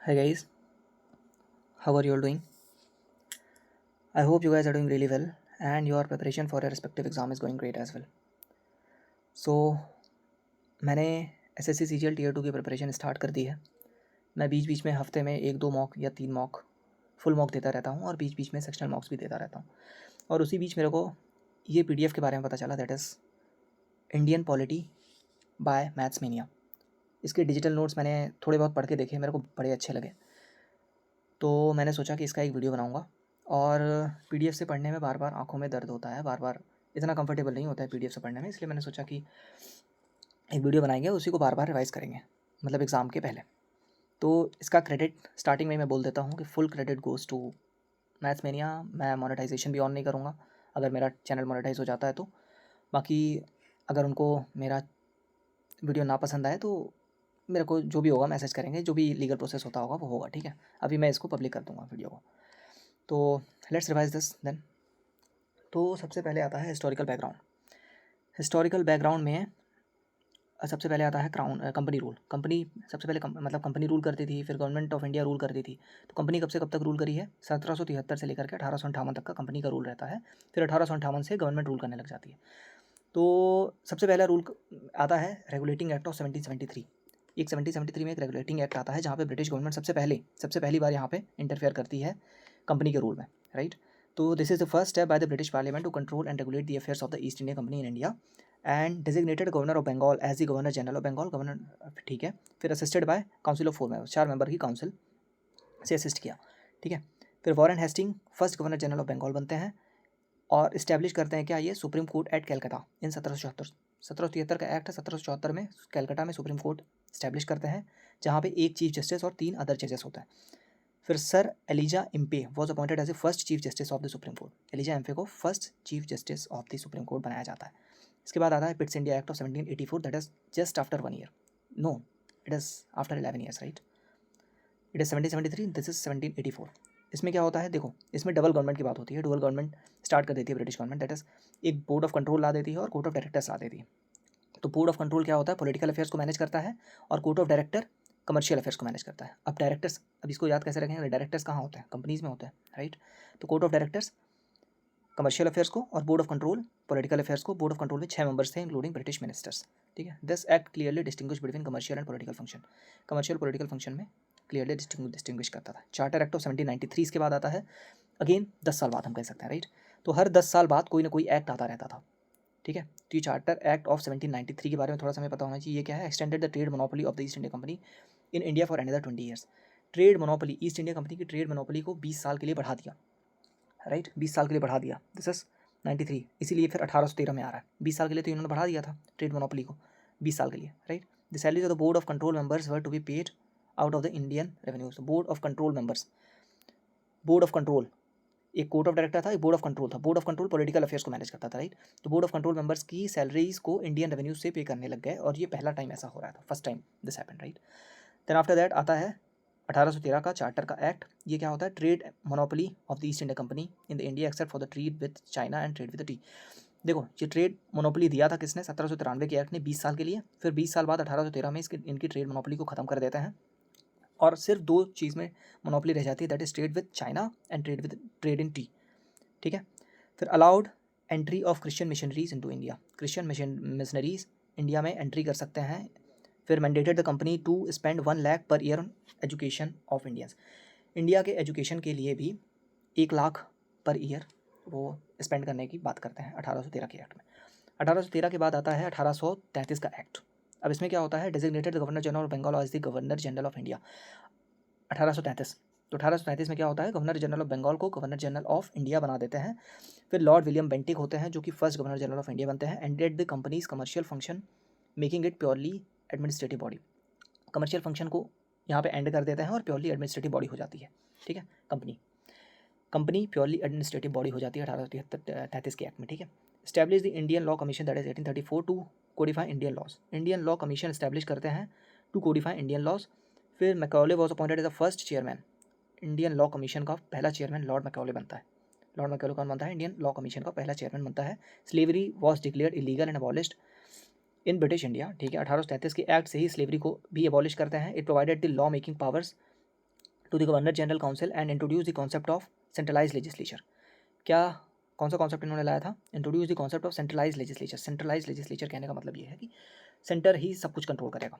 Hi guys, how are you all doing? I hope you guys are doing really well and your preparation for your respective exam is going great as well. So मैंने SSC CGL tier 2 की preparation start कर दी है। मैं बीच बीच में हफ्ते में 1-2 mock या 3 mock full mock देता रहता हूँ और बीच बीच में सेक्शनल मॉक्स भी देता रहता हूँ। और उसी बीच मेरे को ये पीडीएफ के बारे में पता चला, that is Indian polity bye maths mania. इसके डिजिटल नोट्स मैंने थोड़े बहुत पढ़ के देखे, मेरे को बड़े अच्छे लगे, तो मैंने सोचा कि इसका एक वीडियो बनाऊँगा। और पीडीएफ से पढ़ने में बार बार आँखों में दर्द होता है, बार बार इतना कंफर्टेबल नहीं होता है पीडीएफ से पढ़ने में, इसलिए मैंने सोचा कि एक वीडियो बनाएंगे, उसी को बार बार रिवाइज़ करेंगे, मतलब एग्ज़ाम के पहले। तो इसका क्रेडिट स्टार्टिंग में मैं बोल देता हूँ कि full credit goes to Maths Mania. मैं मोनेटाइजेशन भी ऑन नहीं करूँगा अगर मेरा चैनल मोनेटाइज हो जाता है तो। बाकी अगर उनको मेरा वीडियो ना पसंद आए तो मेरे को जो भी होगा मैसेज करेंगे, जो भी लीगल प्रोसेस होता होगा वो होगा, ठीक है। अभी मैं इसको पब्लिक कर दूँगा वीडियो को। तो लेट्स रिवाइज दिस देन। तो सबसे पहले आता है हिस्टोरिकल बैकग्राउंड। हिस्टोरिकल बैकग्राउंड में सबसे पहले आता है कंपनी रूल। कंपनी सबसे पहले मतलब कंपनी रूल करती थी, फिर गवर्नमेंट ऑफ इंडिया रूल करती थी। तो कंपनी कब से कब तक रूल करी है? 1773 से लेकर के 1858 तक का कंपनी का रूल रहता है। फिर 1858 से गवर्नमेंट रूल करने लग जाती है। तो सबसे पहला रूल आता है रेगुलेटिंग एक्ट ऑफ 1773। एक 1773 में एक रेगुलेटिंग एक्ट आता है जहाँ पे ब्रिटिश गवर्नमेंट सबसे पहली बार यहाँ पे इंटरफेयर करती है कंपनी के रूल में, राइट। तो this is the first step by the British parliament to control and regulate the affairs of the East India Company in India and designated governor of Bengal as the governor general of Bengal governor, ठीक है। फिर assisted by council of 4 members, 4 member की council से assist किया, ठीक है। फिर Warren Hastings first governor general of Bengal बनते हैं और इस्टेब्लिश करते हैं क्या? ये सुप्रीम कोर्ट एट कैलकाटा इन 1773 का एक्ट है। 1774 में कैलकाटा में सुप्रीम कोर्ट इस्टेब्लिश करते हैं जहाँ पे एक चीफ जस्टिस और 3 अदर जजेस होते हैं। फिर sir Elijah Impey was appointed as a first chief justice of the supreme court. Elijah Impey को first chief justice of the supreme court बनाया जाता है। इसके बाद आता है Pitt's India act of 1784, that is just after 1 year, no it is after 11 years, right. It is 1773, this is 1784। इसमें क्या होता है? देखो, इसमें डबल गवर्नमेंट की बात होती है। डुअल गवर्नमेंट स्टार्ट कर देती है ब्रिटिश गवर्नमेंट, दैट इज एक बोर्ड ऑफ कंट्रोल ला देती है और कोर्ट ऑफ डायरेक्टर्स ला देती है। तो बोर्ड ऑफ कंट्रोल क्या होता है? पॉलिटिकल अफेयर्स को मैनेज करता है और court of director commercial affairs को मैनेज करता है। अब डायरेक्टर्स, अब इसको याद कैसे रखेंगे? डायरेक्टर्स कहाँ होते हैं? कंपनीज में होते हैं, राइट। तो court of directors commercial affairs को और board of control political affairs को। बोर्ड ऑफ कंट्रोल में 6 मेंबर्स थे इंक्लूडिंग ब्रिटिश मिनिस्टर्स, ठीक है। This act clearly distinguish between commercial and political function. Commercial political function में क्लियरली डिस्टिंग्विश करता था। चार्टर एक्ट ऑफ 1793 इसके बाद आता है, अगेन 10 साल बाद हम कह सकते हैं, राइट। तो हर 10 साल बाद कोई ना कोई एक्ट आता रहता था, ठीक है। तो ये चार्टर एक्ट ऑफ 1793 के बारे में थोड़ा सा हमें पता होना चाहिए। ये क्या है? Extended the trade monopoly of the East India Company in India for another 20 years. Trade monopoly, east India company की ट्रेड मोनोपोली को 20 साल के लिए बढ़ा दिया, राइट। 20 साल के लिए बढ़ा दिया, दिस इज 93। इसीलिए फिर 1813 में आ रहा है। 20 साल के लिए तो इन्होंने बढ़ा दिया था ट्रेड मोनोपोली को 20 साल के लिए, right. The salaries of the board of control members were to be paid out of the Indian revenues. Board of control members, board of control, एक कोर्ट ऑफ डायरेक्टर था, एक बोर्ड ऑफ कंट्रोल था। Board of control political affairs को manage करता था, right. तो board of control members की salaries को इंडियन रेवेन्यू से पे करने लग गए और ये पहला टाइम ऐसा हो रहा था, first time this happened, right. Then after that आता है 1813 का चार्टर का एक्ट। ये क्या होता है? Trade monopoly of the East India Company in the India except for the trade with China and trade with the T. देखो, ये ट्रेड मोनोपोली दिया था किसने? 1793 के एक्ट ने 20 साल के लिए। फिर 20 साल बाद 1813 में इसकी इनकी ट्रेड मोनोपोली को खत्म कर देते हैं और सिर्फ 2 चीज़ में मोनोपोली रह जाती है, that is trade with China and trade in tea, ठीक है। फिर allowed entry of Christian missionaries into India. Christian missionaries India में एंट्री कर सकते हैं। फिर mandated the company to spend 1 lakh per year on education of Indians. India के education के लिए भी 1 लाख पर ईयर वो स्पेंड करने की बात करते हैं 1813 के एक्ट में। 1813 के बाद आता है 1833 का एक्ट। अब इसमें क्या होता है? Designated the governor general of Bengal as the governor general of India. 1833, तो 1833 में क्या होता है? गवर्नर जनरल ऑफ बंगाल को गवर्नर जनरल ऑफ इंडिया बना देते हैं। फिर लॉर्ड विलियम बेंटिक होते हैं जो कि first governor general of India बनते हैं। Ended the companies commercial function making it purely administrative body. Commercial function को यहाँ पे एंड कर देते हैं और प्योरली एडमिनिस्ट्रेटिव बॉडी हो जाती है, ठीक है। कंपनी प्योरली एडमिनिस्ट्रेटिव बॉडी हो जाती है 1833 के एक्ट में, ठीक है। Establish the Indian Law Commission that is 1834 to codify Indian laws. Indian Law Commission establish करते हैं टू कोडिफाई इंडियन लॉज। फिर Macaulay was appointed as the first chairman. Indian Law Commission का पहला चेयरमैन लॉर्ड मैकॉले बनता है। Lord Macaulay कौन बनता है? इंडियन लॉ कमीशन का पहला चेयरमैन बनता है। Slavery was declared illegal and abolished in British India, ठीक है। 1833 के एक्ट से ही स्लेवरी को भी अबॉलिश करते हैं। It provided the law making powers to the governor general council and introduce the concept of centralise legislature. क्या कौन सा कॉन्सेप्ट इन्होंने लाया था? Introduce the concept of centralise legislature. Centralise legislature कहने का मतलब ये है कि सेंटर ही सब कुछ कंट्रोल करेगा।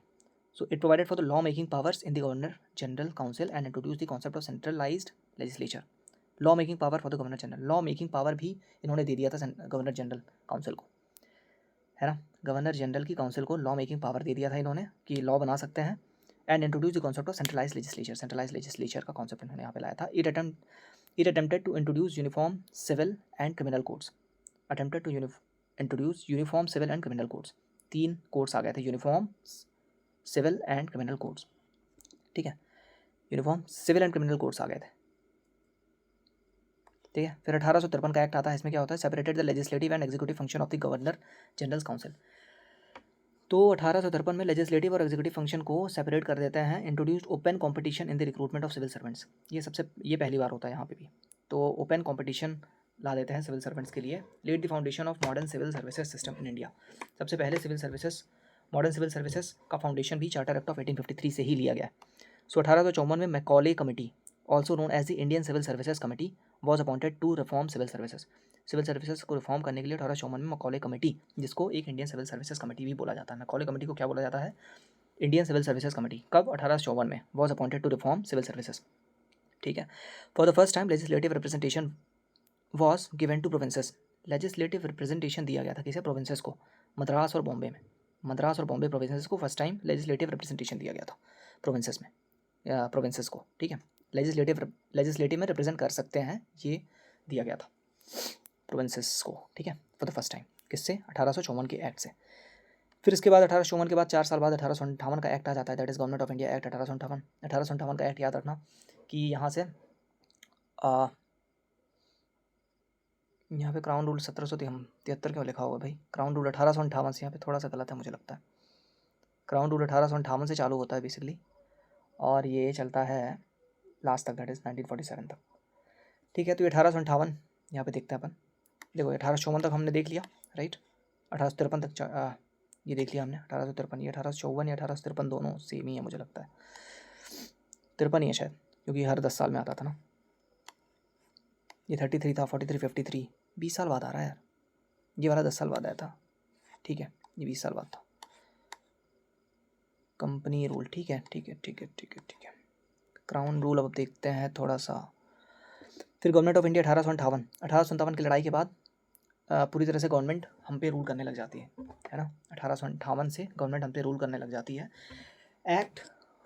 So it provided for the law making powers in the governor general council and introduce the concept of centralised legislature. Law making power for the governor general, law making power भी इन्होंने दे दिया था governor general council को, है ना। Governor general की council को law making power दे दिया था इन्होंने कि लॉ बना सकते हैं। And introduce the concept of centralise legislature, centralise legislature का कॉन्सेप्ट इन्होंने यहाँ पे लाया था। It attempted to introduce uniform civil and criminal codes, attempted to introduce uniform civil and criminal codes. 3 codes आ गए थे, uniform civil and criminal codes, ठीक है। Uniform civil and criminal codes आ गए थे, ठीक है। फिर 1853 का एक्ट आता है, इसमें क्या होता है? Separated the legislative and executive function of the governor general council. तो 1853 में लेजिस्लेटिव और एग्जीक्यूटिव फंक्शन को सेपरेट कर देते हैं। Introduced open competition in the recruitment of civil servants, ये पहली बार होता है यहाँ पे भी। तो ओपन कंपटीशन ला देते हैं सिविल सर्वेंट्स के लिए। Laid the foundation of modern civil services system in India, सबसे पहले मॉडर्न सिविल सर्विसेज का फाउंडेशन भी चार्टर एक्ट ऑफ 1853 से ही लिया गया। सो 1854 में Macaulay committee, also known as the Indian civil services committee, was appointed to reform civil services. Civil services को रिफॉर्म करने के लिए 1854 में मैकॉले कमेटी, जिसको एक इंडियन सिविल सर्विसेज कमेटी भी बोला जाता है, मैकॉले कमेटी को क्या बोला जाता है? Indian civil services committee. कब? 1854 में। Was appointed to reform civil services, ठीक है। For the first time legislative representation was given to provinces, legislative representation दिया गया था किसे? प्रोविंसेस को। मद्रास और बॉम्बे में, मद्रास और बॉम्बे प्रोविंसेस को फर्स्ट टाइम लेजिस्लेटिव रिप्रेजेंटेशन दिया गया था प्रोविंसेस में, प्रोविंसेस को, ठीक है। लेजिस्लेटिव में रिप्रेजेंट कर सकते हैं, ये दिया गया था प्रोविंसेस को, ठीक है, फॉर द फर्स्ट टाइम। किससे? 1854 के एक्ट से। फिर इसके बाद 1854 के बाद 4 साल बाद 1858 का एक्ट आ जाता है, that is government of India act 1858। 1858 का एक्ट याद रखना कि यहाँ से यहाँ पे क्राउन रूल 1773 क्यों लिखा होगा भाई? क्राउन रूल 1858 से, यहाँ पे थोड़ा सा गलत है मुझे लगता है। क्राउन रूल 1858 से चालू होता है बेसिकली, और ये चलता है लास्ट तक, दैट इज़ 1947 तक, ठीक है। तो ये 1858 यहाँ पे देखते हैं अपन। देखो 1854 तक हमने देख लिया, राइट। 1853 तक ये देख लिया हमने, 1853। ये 1854 या 1853 दोनों सेम ही है मुझे लगता है, 53 ही है शायद, क्योंकि हर 10 साल में आता था ना। ये 33 था, 43, 53, 20 साल बाद आ रहा है यार। ये वाला 10 साल बाद आया था, ठीक है, ये 20 साल बाद था। कंपनी रूल, ठीक है। क्राउन रूल अब देखते हैं थोड़ा सा। फिर गवर्नमेंट ऑफ इंडिया 1858 की लड़ाई के बाद पूरी तरह से गवर्नमेंट हम पे रूल करने लग जाती है ना। 1858 से गवर्नमेंट हम पे रूल करने लग जाती है। Act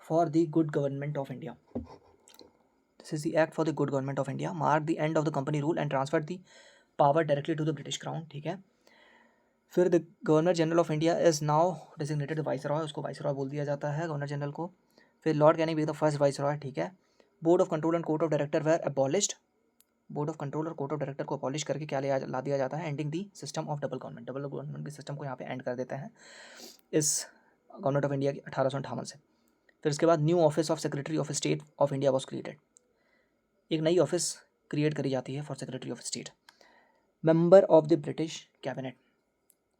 for the good government of India, this is the act for the good government of India, mark the end of the company rule and transfer the power directly to the British crown, ठीक है। फिर the governor general of India is now designated viceroy, उसको viceroy बोल दिया जाता है governor general को। फिर lord Canning the first viceroy, ठीक है। Board of control and court of director were abolished, board of control और कोर्ट ऑफ डायरेक्टर को अबॉलिश करके क्या ला दिया जाता है? Ending the system of double government के सिस्टम को यहाँ पे एंड कर देते हैं इस गवर्नमेंट ऑफ इंडिया की 1858 से। फिर इसके बाद new office of secretary of state of India was created, एक नई ऑफिस क्रिएट करी जाती है for secretary of state. Member of the British cabinet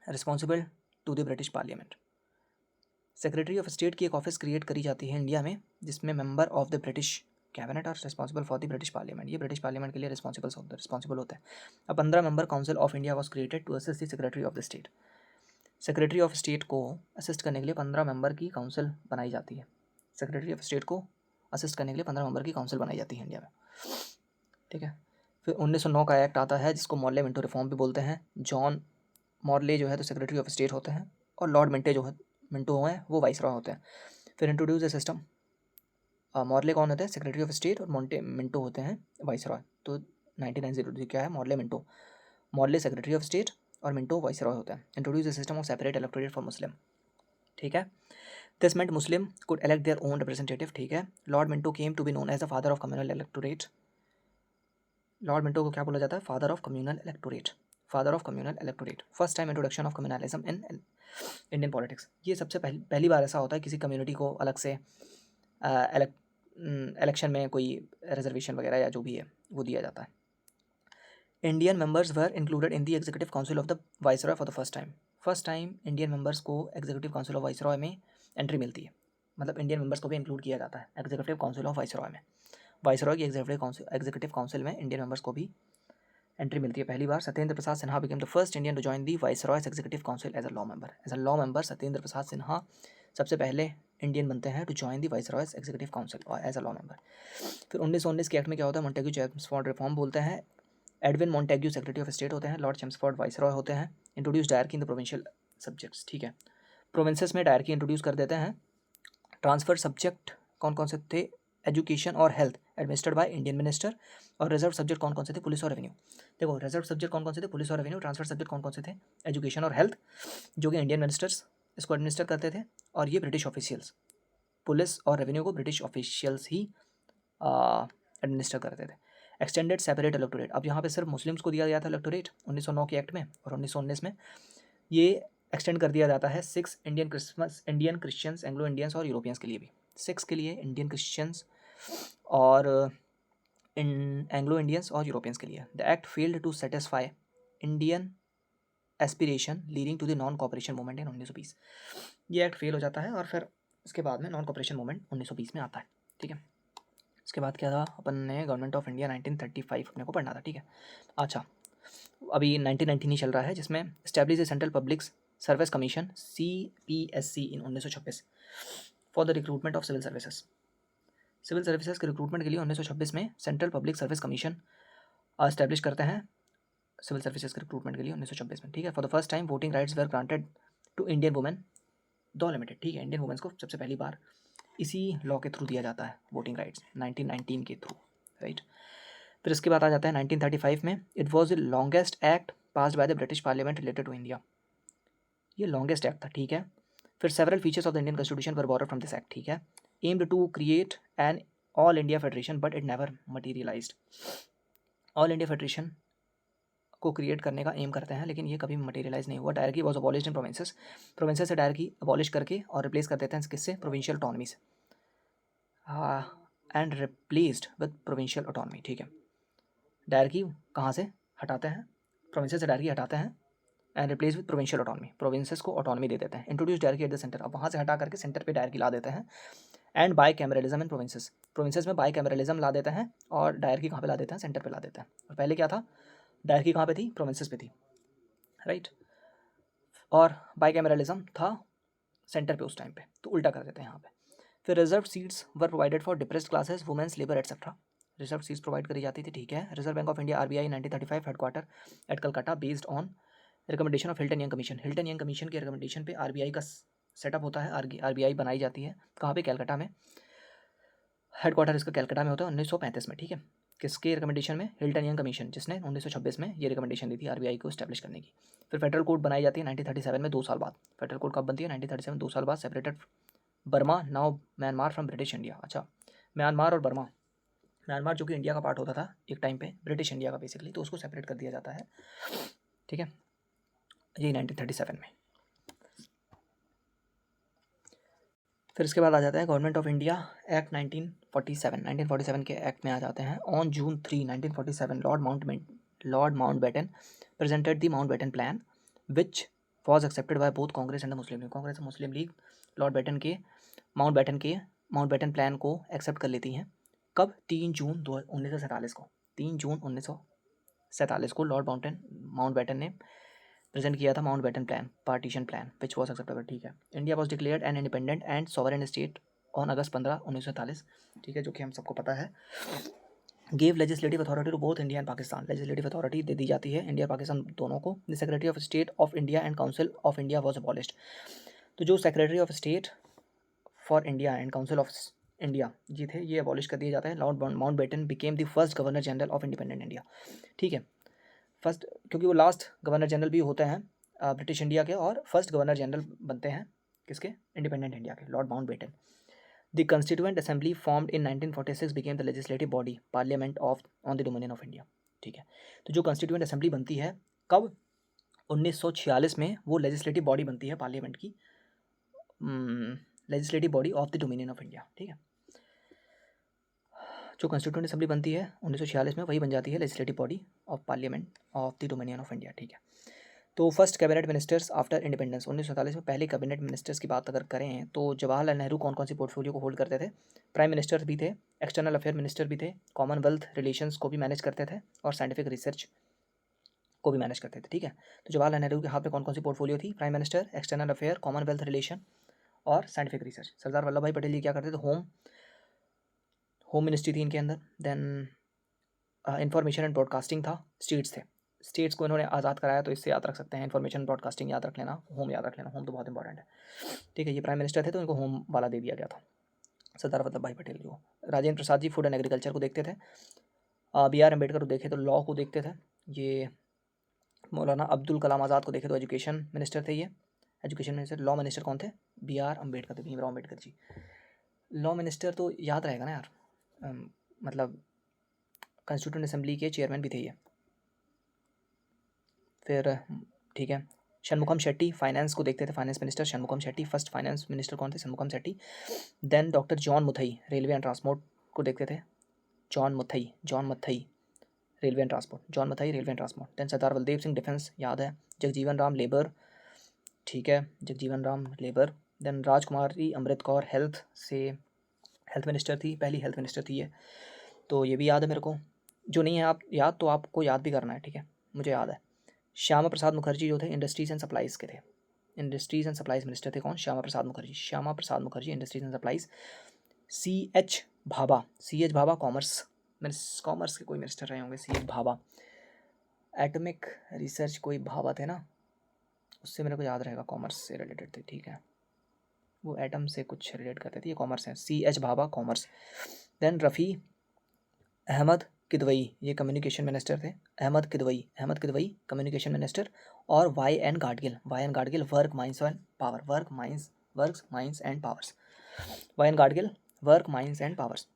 responsible to the British parliament, secretary of state की एक ऑफिस क्रिएट करी जाती है इंडिया में, जिसमें member of the British cabinet और responsible for the British parliament, ये ब्रिटिश पार्लियामेंट के लिए रिस्पॉन्सिबल होते हैं। अब 15 member council of India was created to assist the secretary of the state, secretary of state को असिस्ट करने के लिए 15 मेंबर की काउंसिल बनाई जाती है। सेक्रेटरी ऑफ स्टेट को असिस्ट करने के लिए 15 मेंबर की काउंसिल बनाई जाती है इंडिया में, ठीक है। फिर 1909 का एक्ट आता है, जिसको मॉर्ले मिंटो रिफॉर्म भी बोलते हैं। जॉन मॉर्ले जो है तो सेक्रेटरी ऑफ स्टेट होते हैं, और लॉर्ड मिंटो हैं वो वाइसरॉय होते हैं। फिर इंट्रोड्यूस द सिस्टम, मॉर्ले कौन होते हैं? सेक्रेटरी ऑफ स्टेट, और मिंटो होते हैं वाइसरॉय। तो 1990 क्या है? मॉर्ले सेक्रेटरी ऑफ स्टेट और मिंटो वाइसरॉय होते हैं। Introduce the system of separate electorate for Muslim, ठीक है। This meant Muslim could elect their own representative, ठीक है। Lord Minto came to be known as the father of communal electorate, Lord Minto को क्या बोला जाता है? Father of communal electorate, first time introduction of communalism in Indian politics, ये सबसे पहली बार ऐसा होता है किसी कम्युनिटी को अलग से इलेक्शन में कोई रिजर्वेशन वगैरह या जो भी है वो दिया जाता है। Indian members were included in the executive council of the viceroy for the first time Indian members को एग्जीक्यूटिव काउंसिल ऑफ वाइसरॉय में एंट्री मिलती है, मतलब इंडियन मेंबर्स को भी इंक्लूड किया जाता है एग्जीक्यूटिव काउंसिल ऑफ वाइसरॉय में। वाइसरॉय की एग्जीक्यूटिव काउंसिल में इंडियन मेंबर्स को भी एंट्री मिलती है पहली बार। Satyendra Prasad Sinha became the first Indian to join the viceroy's executive council as a law member. As a law member Satyendra Prasad Sinha सबसे पहले इंडियन बनते हैं to join the viceroy's executive council और एज अ लॉ मेंबर। फिर 1919 के एक्ट में क्या होता है, मोंटेग्यू चेम्सफोर्ड रिफॉर्म बोलते हैं। Edwin Montagu secretary of state होते हैं, लॉर्ड चेम्सफोर्ड वाइसरॉय होते हैं। Introduce dyarchy in the provincial subjects, ठीक है, प्रोविंसेस में डायरकी इंट्रोड्यूस कर देते हैं। ट्रांसफर सब्जेक्ट कौन कौन से थे, एजुकेशन और health administered by Indian minister. और रिजर्व सब्जेक्ट कौन कौन से थे, पुलिस और रेवेन्यू। देखो रिजर्व सब्जेक्ट कौन कौन से थे, पुलिस और रेवेन्यू। ट्रांसफर सब्जेक्ट कौन कौन से थे, एजुकेशन और हेल्थ, जो कि इंडियन मिनिस्टर्स इसको एडमिनिस्टर करते थे। और ये ब्रिटिश ऑफिशियल्स, पुलिस और रेवेन्यू को ब्रिटिश ऑफिशियल्स ही एडमिनिस्टर करते थे। एक्सटेंडेड सेपरेट इलेक्टोरेट, अब यहाँ पे सिर्फ मुस्लिम्स को दिया गया था इलेक्टोरेट 1909 के एक्ट में, और 1919 में ये एक्सटेंड कर दिया जाता है 6 इंडियन क्रिश्चियंस, एंग्लो इंडियंस और यूरोपियंस के लिए भी। 6 के लिए इंडियन क्रिश्चियंस और एंग्लो इंडियंस और यूरोपियंस के लिए। The act failed to satisfy Indian aspiration leading to the non cooperation movement in 1920। ये एक्ट फेल हो जाता है और फिर इसके बाद में नॉन कॉपरेशन मूवमेंट 1920 में आता है, ठीक है। इसके बाद क्या था, अपन ने गवर्नमेंट ऑफ इंडिया 1935 अपने को पढ़ना था, ठीक है। अच्छा, अभी 1919 ही चल रहा है, जिसमें establish the central public service commission CPSC in 1926 for the recruitment of civil services. Civil services के रिक्रूटमेंट के लिए 1926 में central public service commission establish करते हैं सिविल सर्विसेज के रिक्रूटमेंट के लिए 1926 में, ठीक है। For the first time voting rights were granted to Indian women though limited, ठीक है। इंडियन वुमेन्स को सबसे पहली बार इसी लॉ के थ्रू दिया जाता है वोटिंग राइट्स 1919 के थ्रू, राइट। फिर इसके बाद आ जाता है 1935 में, it was the longest act passed by the British parliament related to India. ये लॉन्गेस्ट एक्ट था, ठीक है। फिर several features of the Indian constitution were borrowed from this act, ठीक है। Aimed to create an all India federation but it never materialised. All India federation को create करने का एम करते हैं, लेकिन ये कभी मटेरियलाइज नहीं हुआ। Dyarchy was abolished in provinces, provinces से डायरकी अबॉलिश करके और रिप्लेस कर देते हैं किससे, प्रोविंशियल ऑटोनॉमी से, and replaced with provincial autonomy, ठीक है। डायरकी कहाँ से हटाते हैं, प्रोविंसेस से डायरकी हटाते हैं and replace with provincial autonomy, provinces को ऑटोनॉमी दे देते हैं। Introduce dyarchy at the centre, अब वहाँ से हटा करके सेंटर पे डायरकी ला देते हैं। And by cameralism in provinces, provinces में बाई कैमरलिज्म ला देते हैं और डायरकी कहाँ पे ला देते हैं, सेंटर पे ला देते हैं। और पहले क्या था, डायरकी कहाँ पे थी, प्रोविंसेस पे थी, राइट। और बाई कैमरलिज्म था सेंटर पे उस टाइम पे, तो उल्टा कर देते हैं यहाँ पे। फिर reserve seats were provided for depressed classes, women's, labour etcetera. Reserve seats provide करी जाती थी, ठीक है। Reserve Bank of India RBI 1935 headquarter at Calcutta based on recommendation of Hilton Young commission. Hilton Young commission के रिकमेंडेशन पे RBI का setup होता है, RBI बनाई जाती है कहाँ पे, कैलकाटा में। हेडक्वार्टर इसका कैलकाटा में होता है 1935 में, ठीक है। किसके रिकमेंडेशन में, हिल्टन यंग कमीशन, जिसने 1926 में ये रिकमेंडेशन दी थी RBI को एस्टैब्लिश करने की। फिर फेडरल कोड बनाई जाती है 1937 में, 2 साल बाद। फेडरल कोड कब बनती है, 1937, 2 साल बाद। Separated Burma now Myanmar from British India. अच्छा, म्यांमार और बर्मा, म्यांमार जो कि इंडिया का पार्ट होता था एक टाइम पे, ब्रिटिश इंडिया का बेसिकली, तो उसको सेपरेट कर दिया जाता है, ठीक है, यही 1937 में। फिर इसके बाद आ जाता है गवर्नमेंट ऑफ इंडिया एक्ट 1947 के एक्ट में आ जाते हैं। On June 3, 1947 Lord Mountbatten presented the Mountbatten plan which was accepted by both Congress and Muslim league. Congress और मुस्लिम लीग माउंटबेटन प्लान को एक्सेप्ट कर लेती हैं। कब, 3 जून 1947 को। 3 जून 1947 को लॉर्ड माउंटबेटन ने प्रेजेंट किया था Mountbatten plan, partition plan, which was acceptable, ठीक है। India was declared an independent and sovereign state on August 15, 1947, ठीक है, जो कि हम सबको पता है। Gave legislative authority to both India and Pakistan, legislative authority दे दी जाती है इंडिया पाकिस्तान दोनों को। The secretary of state of India and council of India was abolished. तो जो secretary of state for India and council of India जी थे, ये अबॉलिश कर दिए जाते हैं। Lord Mountbatten became the first governor general of independent India, ठीक है। फर्स्ट, क्योंकि वो लास्ट गवर्नर जनरल भी होते हैं ब्रिटिश इंडिया के, और फर्स्ट गवर्नर जनरल बनते हैं किसके, इंडिपेंडेंट इंडिया के, Lord Mountbatten. The constituent assembly formed in 1946 became the legislative body parliament of on the dominion of India, ठीक है। तो जो कंस्टिट्यूएंट असेंबली बनती है कब, 1946 में, वो लेजिस्लेटिव बॉडी बनती है पार्लियामेंट की, legislative body of the dominion of India, ठीक है। जो कंस्टिट्यूएंट असेंबली बनती है 1946 में, वही बन जाती है legislative body of parliament of the dominion of India, ठीक है। तो first cabinet ministers after independence 1947 में पहले कैबिनेट मिनिस्टर्स की बात अगर करें तो जवाहरलाल नेहरू कौन कौन सी पोर्टफोलियो को होल्ड करते थे? प्राइम मिनिस्टर भी थे, एक्सटर्नल अफेयर मिनिस्टर भी थे, कॉमनवेल्थ रिलेशंस को भी मैनेज करते थे और साइंटिफिक रिसर्च को भी मैनेज करते थे। ठीक है, तो जवाहरलाल नेहरू के हाथ में कौन कौन सी पोर्टफोलियो थी? Prime minister, external affair, Commonwealth relation और साइंटिफिक रिसर्च। सरदार वल्लभ भाई पटेल जी क्या करते थे? होम मिनिस्ट्री थी इनके अंदर। देन इंफॉर्मेशन एंड ब्रॉडकास्टिंग था, स्टेट्स थे, स्टेट्स को इन्होंने आज़ाद कराया, तो इससे याद रख सकते हैं इन्फॉर्मेशन ब्रॉडकास्टिंग याद रख लेना, होम याद रख लेना, होम तो बहुत इंपॉर्टेंट है। ठीक है, ये प्राइम मिनिस्टर थे तो इनको होम वाला दे दिया गया था सरदार वल्लभ भाई पटेल को। राजेंद्र प्रसाद जी फूड एंड एग्रीकल्चर को देखते थे। बी आर अम्बेडकर को देखे तो लॉ को देखते थे। ये मौलाना अब्दुल कलाम आज़ाद को देखे तो एजुकेशन मिनिस्टर थे ये, एजुकेशन मिनिस्टर। लॉ मिनिस्टर कौन थे? बी आर अम्बेडकर थे, भीमराव अम्बेडकर जी। लॉ मिनिस्टर तो याद रहेगा ना यार, मतलब कॉन्स्टिट्यूंट असेंबली के चेयरमैन भी थे ये। फिर ठीक है, शनमुखम शेट्टी फाइनेंस को देखते थे, finance minister Shanmukham Shetty. First finance minister कौन थे? Shanmukham Shetty. Then doctor John Mathai railway and transport को देखते थे, John Mathai railway and transport, John Mathai railway and transport. Then Sardar Baldev Singh defence याद है। जगजीवन राम लेबर, ठीक है, जगजीवन राम लेबर। देन राजकुमारी अमृत कौर हेल्थ से, हेल्थ मिनिस्टर थी, पहली हेल्थ मिनिस्टर थी ये, तो ये भी याद है मेरे को। जो नहीं है आप याद तो आपको याद भी करना है, ठीक है, मुझे याद है। श्यामा प्रसाद मुखर्जी जो थे इंडस्ट्रीज़ एंड सप्लाइज़ के थे, इंडस्ट्रीज़ एंड सप्लाइज मिनिस्टर थे कौन? Shyama Prasad Mukherjee, Shyama Prasad Mukherjee industries and supplies. C H Bhabha commerce के कोई मिनिस्टर रहे होंगे, C H Bhabha. Atomic research कोई भाभा थे ना, उससे मेरे को याद रहेगा, कॉमर्स से रिलेटेड थे, ठीक है, वो एटम से कुछ रिलेट करते थे, ये कॉमर्स है, C H Bhabha commerce. Then Rafi Ahmed Kidwai, ये कम्युनिकेशन मिनिस्टर थे, अहमद किदवई कम्युनिकेशन मिनिस्टर। और Y N Gadgil work mines and power, work mines and powers, Y N Gadgil work mines and powers.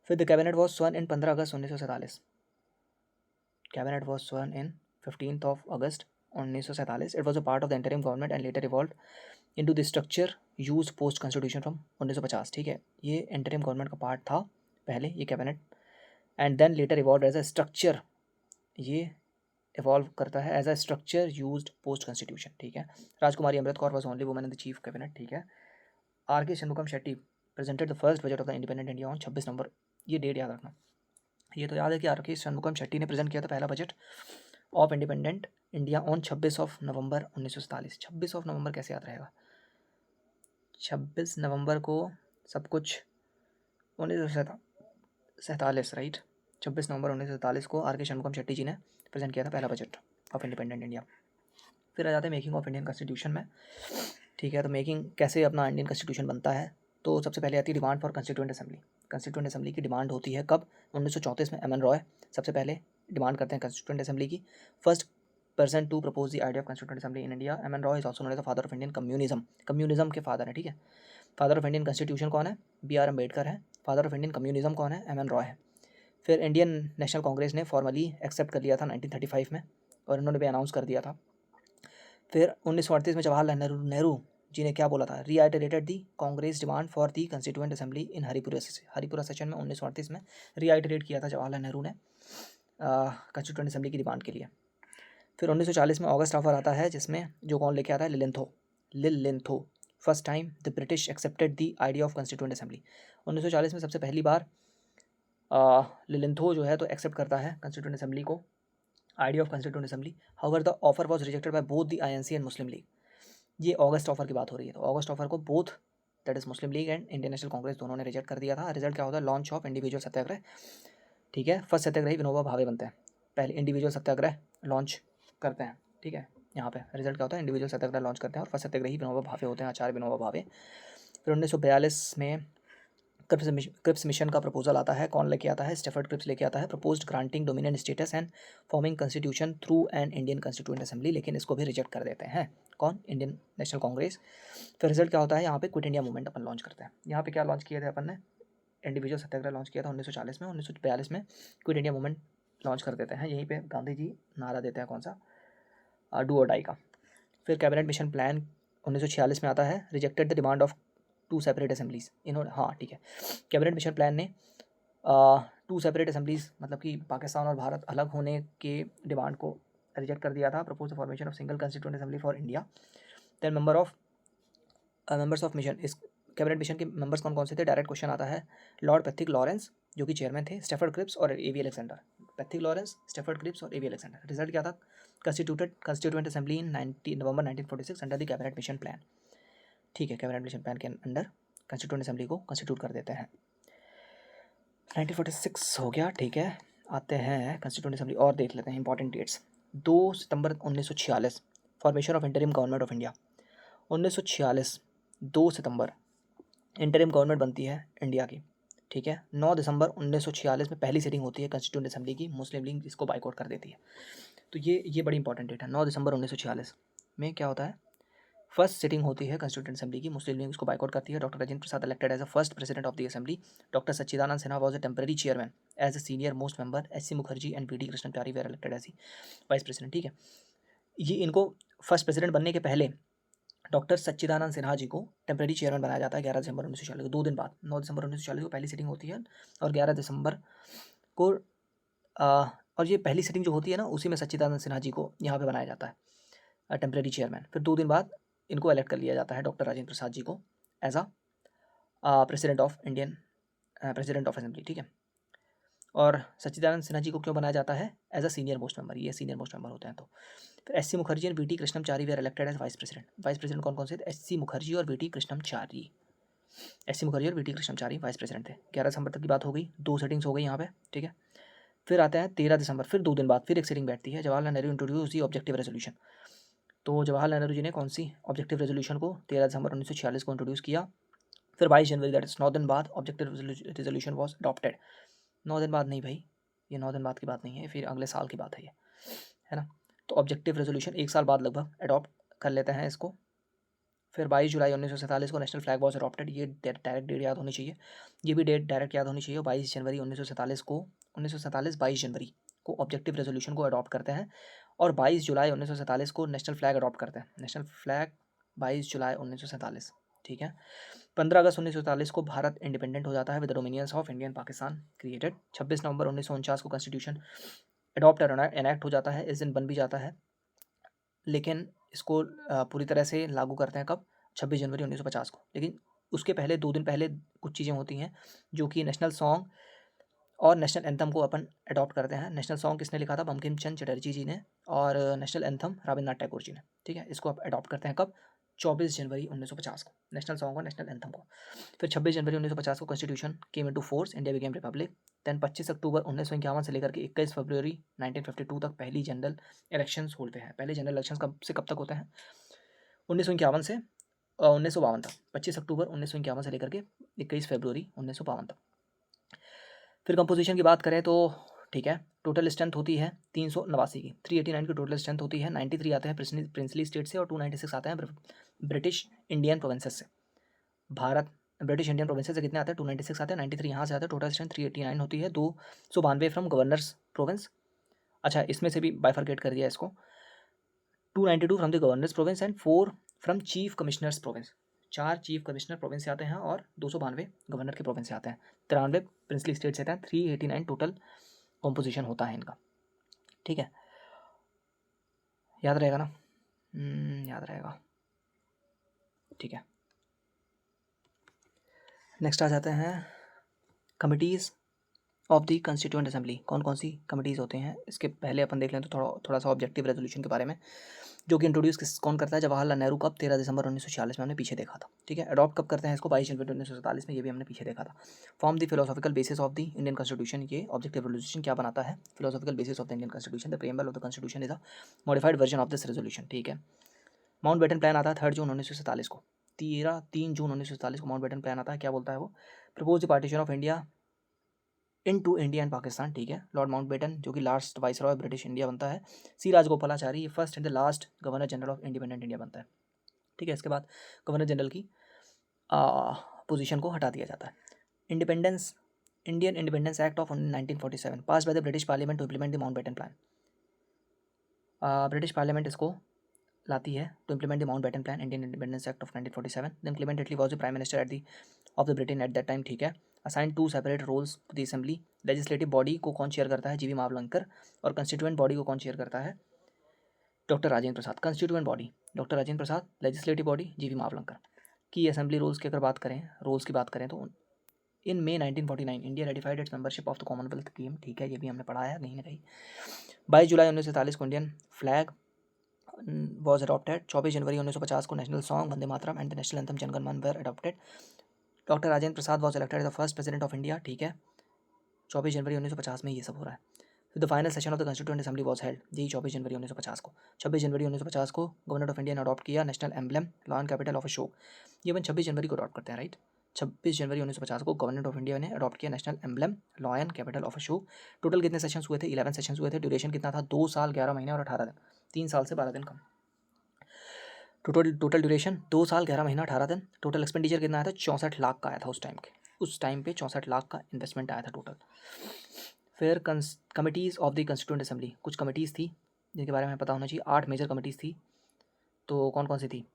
फिर the cabinet was sworn in 15 August 1947, cabinet was sworn in 15th of August 1947। It was a part of the interim government and later evolve into the structure use post constitution from 1950। ठीक है, ये interim government का part था पहले ये cabinet, and then later evolve as a structure, ये evolve करता है as a structure used post constitution. ठीक है, Rajkumari Amrit Kaur was only woman in the chief cabinet. ठीक है, R K Shanmukham Shetty presented the first budget of the independent India on 26 November, ये date याद रखना। ये तो याद है कि आर के शनमुखम शेट्टी ने प्रेजेंट किया था पहला budget of independent India on 26 नवंबर 1947। 26 नवंबर कैसे याद रहेगा? 26 नवंबर को सब कुछ 1947, राइट, 26 नवंबर 1947 को आर के शनमुखम शेट्टी जी ने प्रेजेंट किया था पहला बजट ऑफ इंडिपेंडेंट इंडिया। फिर आ जाते हैं मेकिंग ऑफ इंडियन कॉन्स्टिट्यूशन में। ठीक है, तो मेकिंग कैसे अपना इंडियन कॉन्स्टिट्यूशन बनता है, तो सबसे पहले आती है demand for constituent assembly. Constituent assembly की डिमांड होती है कब? 1934 में एम एन रॉय सबसे पहले डिमांड करते हैं कंस्टिट्यूएंट असेंबली की। First person to propose the idea of constituent assembly in India, M N Roy is also known as the father of Indian communism, communism के फादर है। ठीक है, फादर ऑफ इंडियन कॉन्स्टिट्यूशन कौन है? B are Ambedkar है। Father of Indian communism कौन है? M N Roy है। फिर इंडियन नेशनल कांग्रेस ने फॉर्मली एक्सेप्ट कर लिया था 1935 में, और इन्होंने भी अनाउंस कर दिया था। फिर 1938 में जवाहरलाल नेहरू जी ने क्या बोला था? रीआइटरेटेड दी Congress demand for the constituent assembly in Haripura session में 1938 में रीआइटरेट किया था जवाहरलाल नेहरू ने कंस्टिट्यूएंट असेंबली की डिमांड के लिए। फिर 1940 में ऑगस्ट ऑफर आता है, जिसमें जो कौन लेके आता है? Linlithgow. First time the British accepted the idea of constituent assembly. 1940 में सबसे पहली बार लिलिंथो जो है तो एक्सेप्ट करता है कंस्टिट्यूएंट असेंबली को, idea of constituent assembly. However the offer was rejected by both the INC and Muslim league. ये अगस्त ऑफर की बात हो रही है, तो अगस्त ऑफर को both that is Muslim league and Indian National Congress दोनों ने रिजेक्ट कर दिया था। रिजल्ट क्या होता है? लॉन्च ऑफ इंडिविजुअल सत्याग्रह। ठीक है, फर्स्ट सत्याग्रही विनोबा भावे बनते हैं, पहले इंडिविजुअल सत्याग्रह लॉन्च करते हैं। ठीक है, यहाँ पे रिजल्ट क्या होता है? इंडिविजुअल सत्याग्रह लॉन्च करते हैं और फर्स्ट सत्याग्रही विनोबा भावे होते हैं, आचार्य विनोबा भावे। फिर 1942 में क्रिप्स मिशन का प्रपोजल आता है, कौन लेके आता है? स्टेफर्ड क्रिप्स लेके आता है, proposed granting dominion status and forming constitution through an Indian constituent assembly, लेकिन इसको भी रिजेक्ट कर देते हैं कौन? Indian National Congress. फिर रिजल्ट क्या होता है? यहाँ पे क्विट इंडिया मूवमेंट अपन लॉन्च करते हैं। यहाँ पे क्या लॉन्च किए थे अपन ने? इंडिविजुअल सत्याग्रह लॉन्च किया था 1940 में, 1942 में क्विट इंडिया मूवमेंट लॉन्च कर देते हैं। यहीं पे गांधी जी नारा देते हैं कौन सा? डू और डाई का। फिर कैबिनेट मिशन प्लान 1946 में आता है, rejected the demand of 2 separate assemblies. इन्होंने, हाँ ठीक है, कैबिनेट मिशन प्लान ने 2 सेपरेट असेंबलीज मतलब कि पाकिस्तान और भारत अलग होने के डिमांड को रिजेक्ट कर दिया था, propose the formation of single constituent assembly for India. Then members of mission, इस कैबिनेट मिशन के मेंबर्स कौन कौन से थे, डायरेक्ट क्वेश्चन आता है। लॉर्ड पैथिक लॉरेंस जो कि चेयरमैन थे, स्टैफर्ड क्रिप्स और A V Alexander. Pethick Lawrence, Stafford Cripps और एवी अलेक्जेंडर। रिजल्ट क्या था, constituent assembly in November 1946 under the cabinet mission plan. ठीक है, कैबिनेट मिशन प्लान के अंडर कंस्टिट्यूएंट असेंबली को कंस्टिट्यूट कर देते हैं। 1946 हो गया, ठीक है। आते हैं कंस्टिट्यूएंट असेंबली और देख लेते हैं इंपॉर्टेंट डेट्स। 2 सितंबर 1946 formation of interim government of India. 1946 2 सितंबर इंटरिम गवर्नमेंट बनती है इंडिया की, ठीक है। 9 दिसंबर 1946 में पहली सिटिंग होती है कंस्टिट्यूएंट असेंबली की, मुस्लिम लीग इसको बाइकआउट कर देती है। तो ये बड़ी इंपॉर्टेंट डेट है। 9 दिसंबर 1946 में क्या होता है, फर्स्ट सिटिंग होती है कंस्टिट्यूएंट असेंबली की, मुस्लिम लीग उसको बाइकआउट करती है। Doctor Rajendra Prasad elected as a first president of the assembly. Doctor Sachchidanand Sinha was a temporary chairman as a senior most member. S C Mukherjee and V D Krishnachari were elected as vice president, ठीक है। ये इनको first president बनने के पहले doctor Sachchidanand Sinha ji को temporary chairman बनाया जाता है 11 दिसंबर 1946 को, 2 दिन बाद। 9 दिसंबर 1946 को पहली सिटिंग होती है और 11 दिसंबर को और ये पहली सिटिंग जो होती है ना, उसी में सच्चिदानंद सिन्हा जी को यहाँ पे बनाया जाता है टेम्पररी चेयरमैन। फिर 2 दिन बाद इनको इलेक्ट कर लिया जाता है डॉक्टर राजेंद्र प्रसाद जी को as a president of Indian president of assembly, ठीक है। और सच्चिदानंद सिन्हा जी को क्यों बनाया जाता है, as a senior most member, ये सीनियर मोस्ट मेंबर होते हैं। तो फिर S C Mukherjee and V T Krishnamachari were elected as vice president. Vice president कौन कौन से थे, एस सी मुखर्जी और V T Krishnamachari. S C Mukherjee और V T Krishnamachari vice president थे। 11 दिसंबर तक की बात हो गई, 2 सेटिंग्स हो गई यहाँ पे, ठीक है। फिर आते हैं 13 दिसंबर, फिर 2 दिन बाद फिर एक सिटिंग बैठती है। Jawaharlal Nehru introduce the objective resolution. तो जवाहरलाल नेहरू जी ने कौन सी ऑब्जेक्टिव रेजोल्यूशन को 13 दिसंबर 1946 को इंट्रोड्यूस किया। फिर 22 जनवरी, दैट इज 9 दिन बाद, ऑब्जेक्टिव रेजोल्यूशन वॉज अडॉप्टेड। 9 दिन बाद नहीं भाई, ये 9 दिन बाद की बात नहीं है, फिर अगले साल की बात है ये, है ना। तो ऑब्जेक्टिव रेजोल्यूशन 1 साल बाद लगभग अडॉप्ट कर लेते हैं इसको। फिर 22 जुलाई 1947 को नेशनल फ्लैग वॉज अडॉप्टेड। ये डायरेक्ट डेट याद होनी चाहिए, ये भी डेट डायरेक्ट याद होनी चाहिए। 22 जनवरी 1947 को, 1947 22 जनवरी को ऑब्जेक्टिव रेजोल्यूशन को अडॉप्ट करते हैं और 22 जुलाई 1947 को नेशनल फ्लैग अडॉप्ट करते हैं। नेशनल फ्लैग 22 जुलाई 1947, ठीक है। 15 अगस्त 1947 को भारत इंडिपेंडेंट हो जाता है with dominions of Indian Pakistan created. 26 नवंबर 1949 को कॉन्स्टिट्यूशन अडॉप्ट और एनैक्ट हो जाता है, इस दिन बन भी जाता है, लेकिन इसको पूरी तरह से लागू करते हैं कब, 26 जनवरी 1950 को। लेकिन उसके पहले 2 दिन पहले कुछ चीज़ें होती हैं, जो कि नेशनल सॉन्ग और नेशनल एंथम को अपन अडॉप्ट करते हैं। नेशनल सॉन्ग किसने लिखा था, बंकिम चंद्र चटर्जी जी ने, और नेशनल एंथम रविन्द्रनाथ टैगोर जी ने, ठीक है। इसको आप अडॉप्ट करते हैं कब, 24 जनवरी 1950 को, नेशनल सॉन्ग और नेशनल एंथम को। फिर 26 जनवरी 1950 को constitution came into force, India became republic. Then 25 अक्टूबर 1951 से लेकर के 21 फरवरी 1952 तक पहली जनरल इलेक्शंस होते हैं। पहले जनरल इलेक्शंस कब से कब तक होते हैं, 1951 से 1952 तक। 25 अक्टूबर 1951 से लेकर के 21 फरवरी 1952 तक। फिर कंपोजिशन की बात करें तो ठीक है, टोटल स्ट्रेंथ होती है 389 की, 389 की टोटल स्ट्रेंथ होती है। 93 आते हैं प्रिंसली स्टेट से और 296 आते हैं ब्रिटिश इंडियन प्रोविंसेस से। भारत ब्रिटिश इंडियन प्रोविंसेस से कितने आते हैं, 296 आते हैं, 93 यहाँ से आते हैं। टोटल स्ट्रेंथ 389 होती है, 292 फ्रॉम गवर्नर्स प्रोविंस। अच्छा, इसमें से भी बाइफरकेट कर दिया इसको, 292 from the governors province and 4 from chief commissioners province. 4 chief commissioner province से आते हैं और 292 गवर्नर के प्रोविंस से आते हैं। 93 प्रिंसली स्टेट से आते हैं। 389 टोटल कॉम्पोजिशन होता है इनका, ठीक है। याद रहेगा ना, याद रहेगा, ठीक है। नेक्स्ट आ जाते हैं committees of the constituent assembly. कौन कौन सी कमिटीज़ होते हैं, इसके पहले अपन देख लें तो थोड़ा सा ऑब्जेक्टिव रेजोल्यूशन के बारे में, जो कि इंट्रोड्यूस कौन करता है, जवाहरलाल नेहरू। कब, 13 दिसंबर 1946 में हमने पीछे देखा था, ठीक है। अडॉप्ट कब करते हैं इसको, 22 जनवरी 1947 में, ये भी हमने पीछे देखा था। Form the philosophical basis of the Indian constitution, ये ऑब्जेक्टिव रेजोल्यूशन क्या बनाता है, philosophical basis of the Indian constitution. The preamble of the constitution is a modified version of this resolution, ठीक है। माउंट बेटन प्लान आता है 3 जून 1947 को, 3 जून 1947 को माउंट बेटन प्लान आता है। क्या बोलता है वो, propose the partition of India into India and Pakistan, ठीक है। लॉर्ड माउंटबेटन जो कि लास्ट वाइसरॉय ब्रिटिश इंडिया बनता है। सी राजगोपालाचारी, ये first and the last governor general of independent India बनता है, ठीक है। इसके बाद गवर्नर जनरल की पोजीशन को हटा दिया जाता है। Independence, Indian independence act of 1947 pass by the British parliament to implement the Mountbatten plan. British parliament इसको लाती है to implement the Mountbatten plan, Indian independence act of 1947। Then Clement Attlee was the prime minister at the of the Britain at that time, ठीक है। Assign 2 separate roles to the assembly. Legislative body को कौन chair करता है, जीवी मावलंकर, और constituent body को कौन चेयर करता है, doctor Rajendra Prasad. Constituent body doctor Rajendra Prasad. Legislative body G V Mavalankar. की असेंबली रूल्स की अगर बात करें, रूल्स की बात करें तो इन May 1949 India ratified it's membership of the Commonwealth game, ठीक है, ये भी हमने पढ़ा है कहीं ना कहीं। 22 जुलाई 1947 को इंडियन फ्लैग वॉज अडॉप्टेड। 24 जनवरी 1950 को national song Vande Mataram and the national anthem Jana Gana Mana were adopted. Doctor Rajendra Prasad was elected the first president of India, ठीक है, 24 जनवरी 1950 में ये सब हो रहा है। फिर the final session of the constituent assembly was held, यही 24 जनवरी 1950 को। 26 जनवरी 1950 को गवर्नमेंट ऑफ इंडिया ने अडॉप्ट किया national emblem law and capital of Ashok. ये अपन 26 जनवरी को अडॉप्ट करते हैं, राइट। 26 जनवरी 1950 को गवर्नमेंट ऑफ इंडिया ने अडॉप्ट किया national emblem law and capital of Ashok. Total कितने सेशंस हुए थे? 11 सेशंस हुए थे। ड्यूरेशन कितना था? 2 साल 11 महीने और 18 दिन, 3 साल से 12 दिन कम। टोटल ड्यूरेशन 2 साल 11 महीना 18 दिन। टोटल एक्सपेंडिचर कितना आया था? 64 लाख का आया था उस टाइम पे 64 लाख का इन्वेस्टमेंट आया था टोटल। फिर committees of the constituent assembly, कुछ कमिटीज़ थी जिनके बारे में पता होना चाहिए। 8 मेजर कमिटीज़ थी। तो कौन कौन सी थी?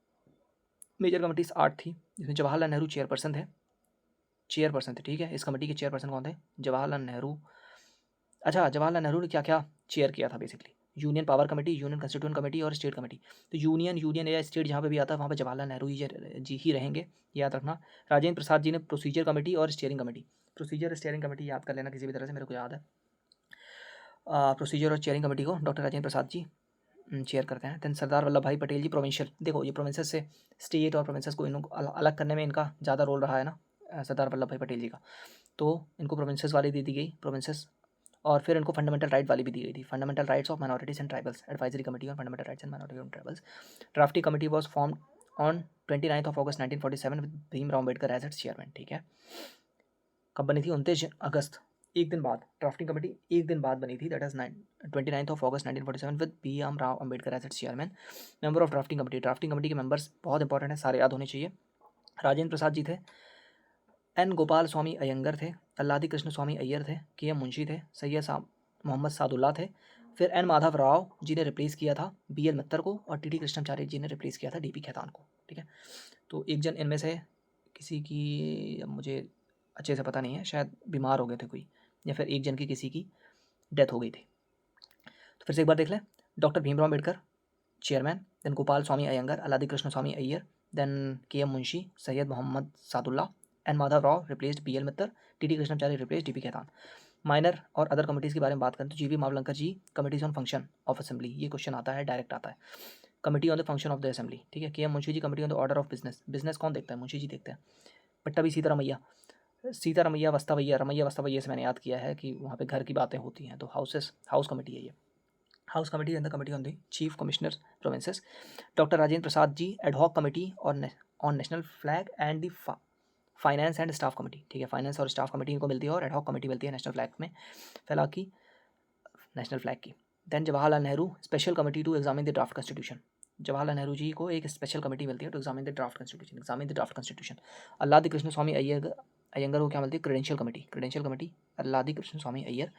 मेजर कमिटीज़ 8 थी, जिसमें जवाहरलाल नेहरू चेयरपर्सन थे, ठीक है। इस कमेटी के चेयरपर्सन कौन थे? जवाहरलाल नेहरू। अच्छा, जवाहरलाल नेहरू ने क्या क्या चेयर किया था basically? Union power committee, union constituent committee और स्टेट कमेटी। तो यूनियन या स्टेट जहाँ पे भी आता है वहाँ पे जवाहरलाल नेहरू जी ही रहेंगे, याद रखना। राजेंद्र प्रसाद जी ने प्रोसीजर कमेटी और स्टीयरिंग कमेटी। प्रोसीजर और स्टीयरिंग कमेटी याद कर लेना किसी भी तरह से, मेरे को याद है। प्रोसीजर और स्टीयरिंग कमेटी को डॉक्टर राजेंद्र प्रसाद जी चेयर करते हैं। दैन सरदार वल्लभ भाई पटेल जी प्रोविंशियल। देखो, ये प्रोविंसेस से स्टेट और प्रोविंसेस को इनको अलग करने में इनका ज़्यादा रोल रहा है ना, सरदार वल्लभ भाई पटेल जी का। तो इनको प्रोविंसेस वाली दे दी गई प्रोविंसेस, और फिर इनको फंडामेंटल राइट वाली भी दी गई थी, fundamental rights of minorities and tribals, advisory committee on fundamental rights and minority and tribals. Drafting committee was form on 29 August 1947 with Bhimrao Ambedkar as its chairman, ठीक है। कब बनी थी? 29 अगस्त, एक दिन बाद। ड्राफ्टिंग कमेटी एक दिन बाद बनी थी, that is 29 August 1947 with Bhimrao Ambedkar as its chairman. Member of drafting committee के मेंबर्स बहुत इंपॉर्टेंट है, सारे याद होने चाहिए। राजेंद्र प्रसाद जी थे, एन गोपाल स्वामी अयंगर थे, अल्लादी कृष्ण स्वामी अय्यर थे, के एम मुंशी थे, सैयद मोहम्मद सादुल्ला थे। फिर एन माधव राव जी ने रिप्लेस किया था बी एल मित्तर को, और टी टी कृष्णाचार्य जी ने रिप्लेस किया था डी पी खेतान को, ठीक है। तो एक जन इनमें से किसी की, मुझे अच्छे से पता नहीं है, शायद बीमार हो गए थे कोई, या फिर एक जन की किसी की डेथ हो गई थी। तो फिर से एक बार देख लें। Doctor Bhimrao Ambedkar chairman, then Gopalaswami Ayyangar, Alladi Krishnaswami Iyer, then K M Munshi, Syed Mohammad Saadulla, N Madhava Rao replaced B L Mitter, T T Krishnacharya replaced D P Khaitan. Minor और अदर कमिटीज़ के बारे में बात करें तो G V Mavalankar ji, committees on function of assembly, ये क्वेश्चन आता है, डायरेक्ट आता है। Committee on the function of the assembly, ठीक है। K M Munshi ji, committee on the order of business कौन देखता है? मुंशी जी देखते हैं। पट्टाभी सीतारमैया वस्तावैया से मैंने याद किया है कि वहाँ पे घर की बातें होती हैं, तो हाउस कमेटी है ये। House committee and the committee on the chief commissioner provinces. Doctor Rajendra Prasad ji, ad hoc committee on national flag and the finance and staff committee, ठीक है। फाइनेंस और स्टाफ कमेटी इनको मिलती है, और एडहॉक कमेटी मिलती है नेशनल फ्लैग में, फैला की नेशनल फ्लैग की। Then Jawaharlal Nehru special committee to examine the draft constitution. Jawaharlal Nehru ji को एक स्पेशल कमेटी मिलती है to examine the draft constitution. Alladi Krishnaswami Ayyangar को क्या मिलती है? Credential committee, Alladi Krishnaswami Iyer.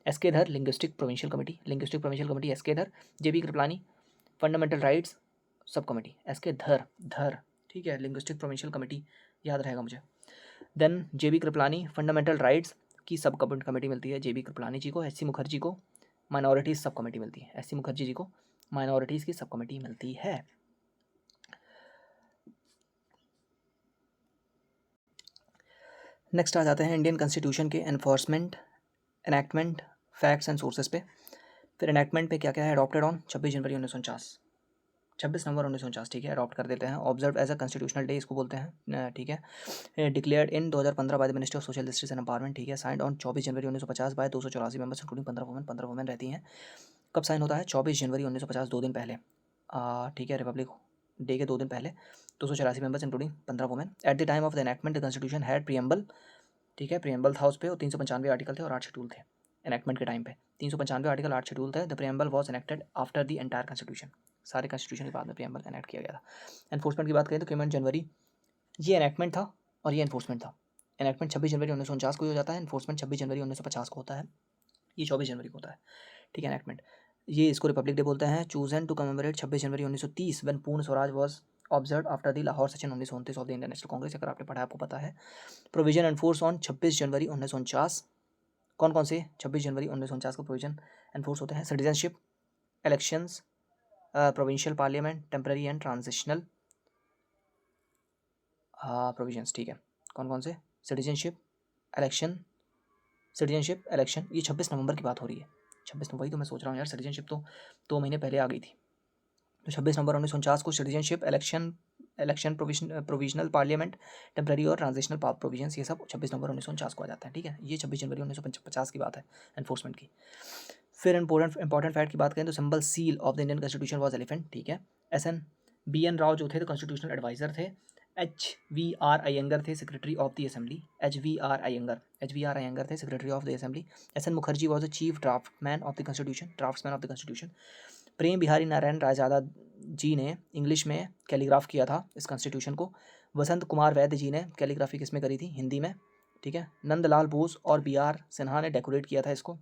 S K Dhar linguistic provincial committee S K Dhar. J B Kripalani fundamental rights sub committee, S K Dhar, ठीक है। लिंग्विस्टिक प्रोविंशियल कमेटी याद रहेगा मुझे। Then J B Kripalani fundamental rights की सब कमेटी मिलती है जे बी कृपलानी जी को। एस सी मुखर्जी को माइनॉरिटीज़ सब कमेटी मिलती है, एस सी मुखर्जी जी को माइनॉरिटीज़ की सब कमेटी मिलती है। नेक्स्ट आ जाते हैं इंडियन कॉन्स्टिट्यूशन के enforcement, enactment, facts and sources पे। फिर एनैक्टमेंट पे क्या क्या है? अडॉप्टेड ऑन 26 जनवरी 1949, 26 नवंबर 1949, ठीक है, अडॉप्ट कर देते हैं। Observe as a constitutional day इसको बोलते हैं, ठीक है। Declared in 2015 by the ministry of social justice and empowerment, ठीक है। साइंड ऑन 24 जनवरी 1950 बाय 284 मेंबर्स इंक्लूडिंग 15 वुमेन रहती हैं। कब साइन होता है? 24 जनवरी 1950, 2 दिन पहले, ठीक है, रिपब्लिक डे के 2 दिन पहले। 284 members including 15 women. At the time of the enactment the constitution had preamble, ठीक है, प्रियम्बल था उस पर, और 395 आर्टिकल थे और 8 शेड्यूल थे। एनैक्टमेंट के टाइम पे 395 आर्टिकल 8 शेड्यूल थे। The preamble was enacted after the entire constitution, सारे कॉन्स्टिट्यूशन के बाद में प्रियम्बल एनेक्ट किया गया था। एनफोर्समेंट की बात करें तो क्लेमेंट जनवरी, ये एनेक्टमेंट था और ये एनफोर्समेंट था। एनेक्टमेंट 26 जनवरी 1949 को हो जाता है, एनफोर्समेंट 26 जनवरी 1950 को होता है, ये 24 जनवरी को होता है, ठीक है। एनेक्टमेंट, ये इसको रिपब्लिक डे बोलते हैं। Chosen to commemorate 26 January 1930 when Purna Swaraj was observe after the Lahore session 1929 of the Indian National Congress, अगर आपने पढ़ा है आपको पता है। प्रोविजन एनफोर्स ऑन 26 जनवरी 1949, कौन कौन से 26 जनवरी 1949 को प्रोविजन एनफोर्स होते हैं? Citizenship, elections, provincial parliament, temporary and transitional provisions, ठीक है। कौन कौन से? सिटीजनशिप इलेक्शन, ये 26 नवंबर की बात हो रही है। 26 नवंबर ही तो मैं सोच रहा हूँ यार, सिटीजनशिप तो 2 महीने पहले आ गई थी। तो 26 नवंबर 1949 को citizenship election provisional parliament, temporary और ट्रांजिशनल प्रोविजंस, ये सब 26 नवंबर 1949 को आ जाता है, ठीक है। ये 26 जनवरी 1950 की बात है एनफोर्समेंट की। फिर इंपॉर्टेंट फैक्ट की बात करें तो symbol seal of the Indian constitution was elephant, ठीक है। BN राव जो थे तो कॉन्स्टिट्यूशनल एडवाइजर थे। HVR अयंगर थे secretary of the assembly. HVR Ayyangar थे secretary of the assembly. SN Mukherjee was the chief draftman of the constitution. Prem Behari Narain Raizada ji ने इंग्लिश में कैलीग्राफ किया था इस कॉन्स्टिट्यूशन को। वसंत कुमार वैद्य जी ने कैलीग्राफी किस में करी थी? हिंदी में, ठीक है। नंदलाल बोस और BR सिन्हा ने डेकोरेट किया था इसको,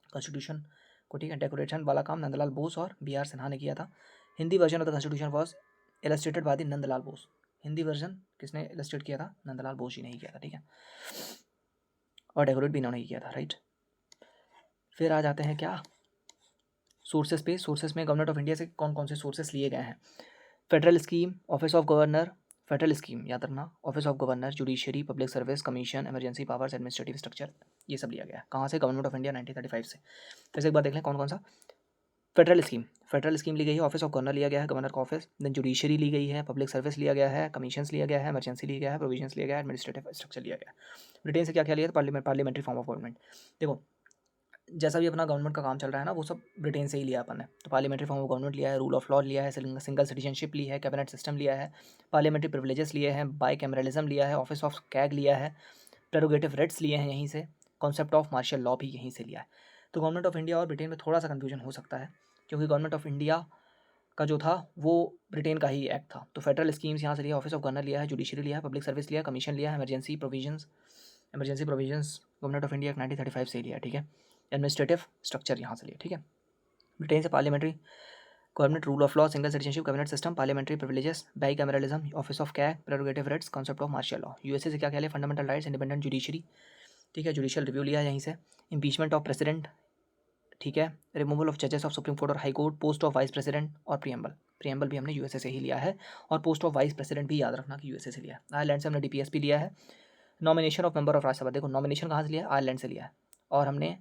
कॉन्स्टिट्यूशन को, ठीक है। डेकोरेशन वाला काम नंदलाल बोस और BR सिन्हा ने किया था। Hindi version of the constitution was illustrated by the Nandlal Bose. Hindi version किसने इलस्ट्रेट किया था? नंदलाल बोस जी ने ही किया था, ठीक है। और डेकोरेट भी इन्होंने ही किया था, राइट। फिर आ जाते हैं क्या सोर्सेस पे। सोर्सेस में गवर्नमेंट ऑफ इंडिया से कौन कौन से सोर्सेस लिए गए हैं? Federal scheme, office of governor, federal scheme याद रखना, office of governor, judiciary, public service commission, emergency powers, administrative structure, ये सब लिया गया है। कहाँ से? गवर्नमेंट ऑफ इंडिया 1935 से। फिर से एक बार देख लें कौन कौन सा। फेडरल स्कीम ली गई है, ऑफिस ऑफ गवर्नर लिया गया है, गवर्नर का ऑफिस। देन जुडिशरी ली गई है, पब्लिक सर्विस लिया गया है, कमीशंस लिया गया है, इमरजेंसी लिया गया है, प्रोविजंस लिया गया है, एडमिनिस्ट्रेटिव स्ट्रक्चर लिया गया है। ब्रिटेन से क्या क्या लिया था? Parliamentary form of government. देखो जैसा भी अपना गवर्नमेंट का काम चल रहा है ना, वो सब ब्रिटेन से ही लिया अपन ने। तो पार्लियामेंट्री फॉर्म ऑफ गवर्नमेंट लिया है, रूल ऑफ लॉ लिया है, सिंगल सिटीजनशिप ली है, कैबिनेट सिस्टम लिया है, पार्लियामेंट्री प्रिविलेजेस लिए हैं, बाई कैमरलिज्म लिया है, ऑफिस ऑफ कैग लिया है, प्रेरोगेटिव राइट्स लिए हैं यहीं से, कॉन्सेप्ट ऑफ मार्शल लॉ भी यहीं से लिया है। तो गवर्नमेंट ऑफ इंडिया और ब्रिटेन में थोड़ा सा कन्फ्यूजन हो सकता है, क्योंकि गवर्नमेंट ऑफ इंडिया का जो था वो ब्रिटेन का ही एक्ट था। तो फेडरल स्कीम्स यहाँ से लिया, ऑफिस ऑफ गवर्नर लिया है, जुडिशरी लिया है, पब्लिक सर्विस लिया, कमीशन लिया है, emergency provisions government of India 1935 से ही लिया, ठीक है। एडमिनिस्ट्रेटिव स्ट्रक्चर यहाँ से लिया, ठीक है। ब्रिटेन से parliamentary government, rule of law, single citizenship, cabinet system, parliamentary privileges, bicameralism, office of CAG, prerogative rights, concept of martial law. USA से क्या क्या लिया? फंडामेंटल राइट्स, इंडिपेंडेंट जुडिशरी, ठीक है, जुडिशियल रिव्यू लिया है यहीं से, इम्पीचमेंट ऑफ प्रेसिडेंट, ठीक है, रिमूवल ऑफ जजेस ऑफ सुप्रीम कोर्ट और high court, post of vice president और प्रियम्बल भी हमने यूएसए से ही लिया है। और पोस्ट ऑफ वाइस प्रेसिडेंट भी याद रखना कि यूएसए से लिया है। आयरलैंड से हमने DPSP लिया है। Nomination of member of Rajya Sabha, देखो नॉमिनेशन कहाँ से लिया है? आयरलैंड से लिया है। और हमने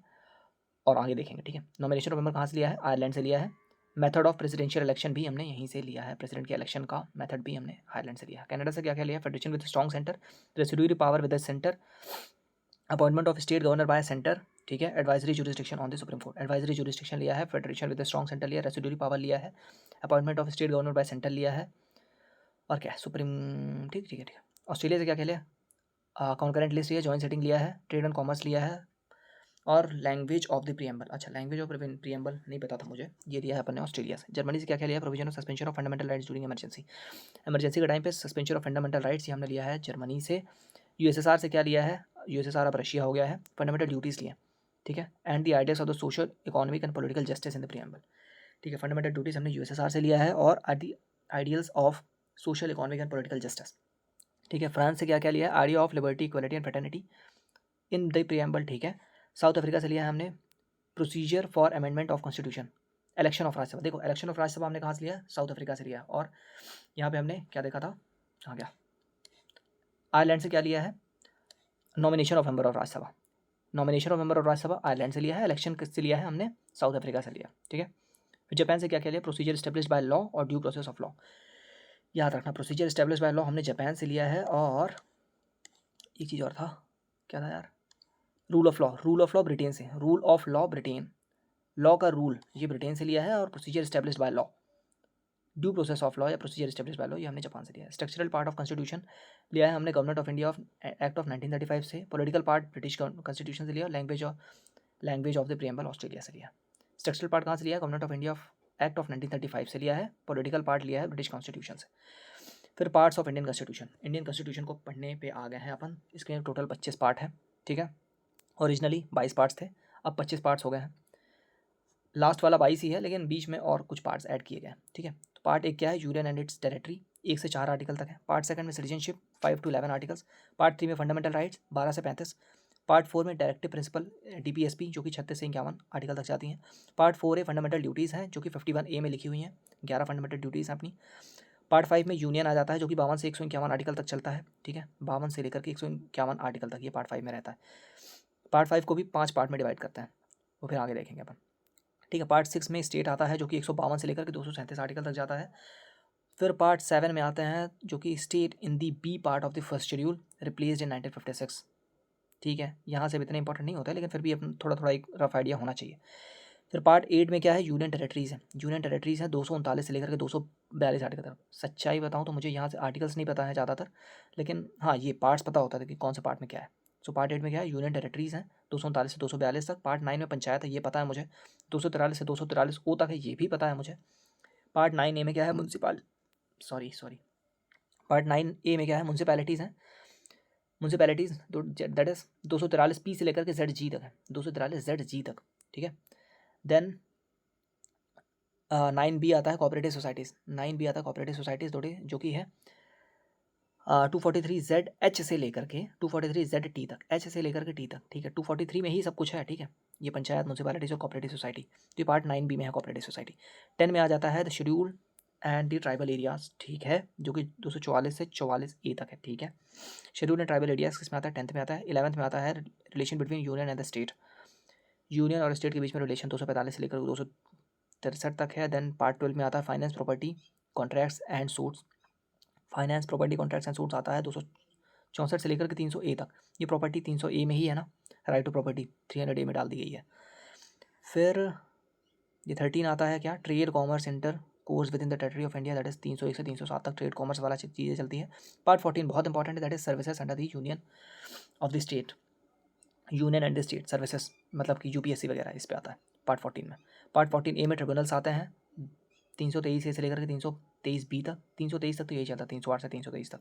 और आगे देखेंगे, ठीक है। नॉमिनेशन ऑफ मेंबर कहाँ से लिया है? आयरलैंड से लिया है। मेथड ऑफ प्रेसिडेंशियल इलेक्शन भी हमने यहीं से लिया है, प्रेसिडेंट के इलेक्शन का मेथड भी हमने आयरलैंड से लिया है। कनाडा से क्या क्या लिया? Federation with strong centre, residuary power with centre, appointment of state governor bye centre, ठीक है। Advisory jurisdiction on the supreme court, advisory jurisdiction लिया है। फेडरेशन विद स्ट्रॉन्ग सेंटर लिया, रेसिड्यूरी पावर लिया है, appointment of state governor bye centre लिया है, और क्या सुप्रीम, ठीक ठीक है ठीक है। ऑस्ट्रेलिया से क्या क्या लिया? कॉन्करेंट लिस्ट लिया, जॉइंट सेटिंग लिया है, ट्रेड एंड कॉमर्स लिया है, और लैंग्वेज ऑफ द प्रियम्बल। अच्छा, लैंग्वेज ऑफ प्रियम्बल नहीं पता था मुझे, ये दिया है अपन ने ऑस्ट्रेलिया से। जर्मनी से क्या क्या लिया? Provision of suspension of fundamental rights during emergency के टाइम पे सस्पेंशन ऑफ फंडामेंटल राइट्स ये हमने लिया है जर्मनी से। यूएसएसआर से क्या लिया है? यूएसएसआर अब रशिया हो गया है। फंडामेंटल ड्यूटीज़ लिए, ठीक है, and the ideas of the social economic and political justice in the preamble, ठीक है। फंडामेंटल ड्यूटीज हमने यूएसएसआर से लिया है, और the ideals of social economic and political justice, ठीक है। फ्रांस से क्या क्या लिया है? Idea of liberty, equality and fraternity in the preamble, ठीक है। साउथ अफ्रीका से लिया है हमने procedure for amendment of constitution, election of Rajya Sabha. देखो इलेक्शन ऑफ राज्यसभा हमने कहाँ से लिया? साउथ अफ्रीका से लिया। और यहाँ पे हमने क्या देखा था? हाँ क्या, आयरलैंड से क्या लिया है? Nomination of member of Rajya Sabha, nomination of member of Rajya Sabha Ireland से लिया है। इलेक्शन किससे लिया है? हमने साउथ अफ्रीका से लिया, ठीक है। फिर जापान से क्या क्या लिया? प्रोसीजर स्टेब्लिश्ड बाय लॉ और ड्यू प्रोसेस ऑफ लॉ, याद रखना। प्रोसीजर स्टेब्लिश्ड बाय लॉ हमने जापान से लिया है, और एक चीज़ और था, क्या था यार? रूल ऑफ लॉ ब्रिटेन से, rule of law Britain, law का रूल ये ब्रिटेन से लिया है, और procedure established by law, due process of law या प्रोसीजर स्टेब्लिश्ड बाय लॉ ये हमने जापान से लिया है। स्ट्रक्चरल पार्ट ऑफ कॉन्स्टिट्यूशन लिया है हमने government of India of act of 1935 से। पॉलिटिकल पार्ट ब्रिटिश कॉन्स्टिट्यूशन से लिया। Language of the preamble Australia से लिया। स्ट्रक्चरल पार्ट कहाँ से लिया? Government of India of act of 1935 से लिया है। पॉलिटिकल पार्ट लिया है ब्रिटिश कॉन्स्टिट्यूशन से। फिर पार्ट्स ऑफ इंडियन कॉन्स्टिट्यूशन को पढ़ने पे आ गए हैं अपन। इसके टोटल 25 पार्ट है, ठीक है। ओरिजिनली 22 पार्ट्स थे, अब 25 पार्ट्स हो गए हैं। लास्ट वाला 22 ही है, लेकिन बीच में और कुछ पार्ट्स ऐड किए गए हैं, ठीक है। तो पार्ट 1 क्या है? यूनियन एंड इट्स टेरिटरी, 1 से 4 आर्टिकल तक है। पार्ट 2 में सिटीजनशिप, 5 to 11 आर्टिकल्स। पार्ट 3 में फंडामेंटल राइट्स, 12 से 35। पार्ट 4 में डायरेक्टिव प्रिंसिपल DPSP जो कि 36 से 51 आर्टिकल तक जाती हैं। पार्ट 4A फंडामेंटल ड्यूटीज़ हैं जो कि 51A में लिखी हुई हैं, 11 फंडामेंटल ड्यूटीज़ हैं अपनी। पार्ट 5 में यूनियन आ जाता है जो कि 52 से 151 आर्टिकल तक चलता है, ठीक है, 52 से लेकर के 151 आर्टिकल तक ये पार्ट 5 में रहता है। पार्ट 5 को भी 5 पार्ट में डिवाइड करते हैं, वो फिर आगे देखेंगे अपन, ठीक है। पार्ट 6 में स्टेट आता है जो कि 152 से लेकर के 237 आर्टिकल तक जाता है। फिर पार्ट 7 में आते हैं जो कि state in the B part of the first schedule replaced in 1956, ठीक है। यहाँ से भी इतना इंपॉर्टेंट नहीं होता है लेकिन फिर भी अपन थोड़ा थोड़ा एक रफ आइडिया होना चाहिए। फिर पार्ट 8 में क्या है, यूनियन टेरेटरीज़ है। यूनियन टेरेटरीज़ है 239 से लेकर के 242 आर्टिकल तक। सच्चाई बताऊँ तो मुझे यहाँ से आर्टिकल्स नहीं पता है ज़्यादातर, लेकिन हाँ ये पार्ट्स पता होता था कि कौन से पार्ट में क्या है। सो पार्ट 8 में क्या है, यूनियन टेरेटरीज़ हैं 239 से 242 तक। पार्ट 9 में पंचायत है, ये पता है मुझे, 243 से 243 ओ तक है, ये भी पता है मुझे। पार्ट 9A में क्या है, पार्ट 9A में क्या है, म्यूनसिपैलिटीज़ हैं। म्यूनसिपैलिटीज़ दैट इज़ 243P से लेकर के ZG तक है, 243 ZG तक, ठीक है। देन 9B आता है कोऑपरेटिव सोसाइटीज़। 9B आता है कोऑपरेटिव सोसाइटीज़ थोड़ी, जो कि है 243ZH से लेकर के 243ZT तक, H से लेकर के T तक, ठीक है। 243 में ही सब कुछ है, ठीक है। ये पंचायत, म्यूनसिपैलिटीज़ और कोऑपरेटिव सोसाइटी, तो ये पार्ट 9B में है कोऑपरेटिव सोसाइटी। 10 में आ जाता है the schedule and the tribal areas, ठीक है, जो कि 244 से 44A तक है, ठीक है। शेड्यूल एंड ट्राइबल एरियाज़ किस में आता है, 10th में आता है। 11th में आता है relation between union and the state. Union और स्टेट के बीच में रिलेशन 245 से लेकर 263 तक है। देन पार्ट 12 में आता है finance, property, contracts and suits. Finance, property, contracts and suits आता है 264 से लेकर के 300A तक। ये प्रॉपर्टी 300A में ही है ना, राइट टू प्रॉपर्टी 300A में डाल दी गई है। फिर ये 13 आता है क्या, trade commerce inter course with in the territory of India, that is 301 से 307 तक ट्रेड कॉमर्स वाला चीज़ें चलती है। पार्ट 14 बहुत इंपॉर्टेंट है, that is services under the union of the state. Union and the state services मतलब कि UPSC वगैरह इस पे आता है पार्ट 14 में। पार्ट 14A में ट्रिब्यूनल्स आते हैं 323A से लेकर के 323B तक। 323 तक तो यही चलता है, 308 से 323 तक,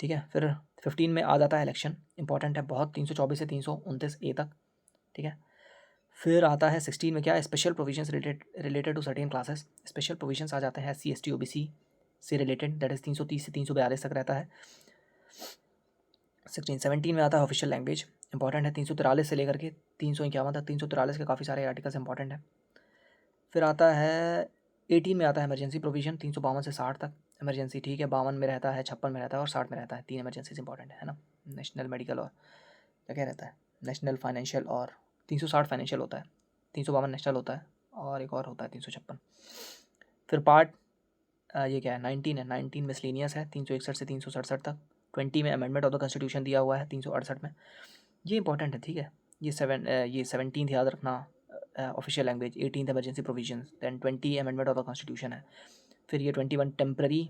ठीक है। फिर 15 में आ जाता है इलेक्शन, इंपॉर्टेंट है बहुत, 324 से 329A तक, ठीक है। फिर आता है 16 में क्या है, special provisions related to certain classes. Special provisions आ जाते हैं SC ST OBC से रिलेटेड, दैट इज 330 से 342 तक रहता है। 17 में आता है ऑफिशियल लैंग्वेज, इंपॉर्टेंट है, 343 से लेकर के 351 तक। 343 के काफ़ी सारे आर्टिकल्स इंपॉर्टेंट है। फिर आता है 18 में आता है इमरजेंसी प्रोविजन, 352 से 60 तक इमरजेंसी, ठीक है। 52 में रहता है, 56 में रहता है और 60 में रहता है। 3 इमरजेंसीज इंपॉर्टेंट है ना, नेशनल मेडिकल और क्या रहता है, नेशनल फाइनेंशियल, और 360 फाइनेंशियल होता है, 352 नेशनल होता है और एक और होता है 356। फिर पार्ट ये क्या है, 19 है, 19 मिसलेनियस है, 361 से 367 तक। 20 में अमेंडमेंट ऑफ द कॉन्स्टिट्यूशन दिया हुआ है 368 में, ये इंपॉर्टेंट है, ठीक है। ये 17 याद रखना, official language. 18 emergency provisions, then 20 amendment of the constitution है। फिर ये 21 temporary,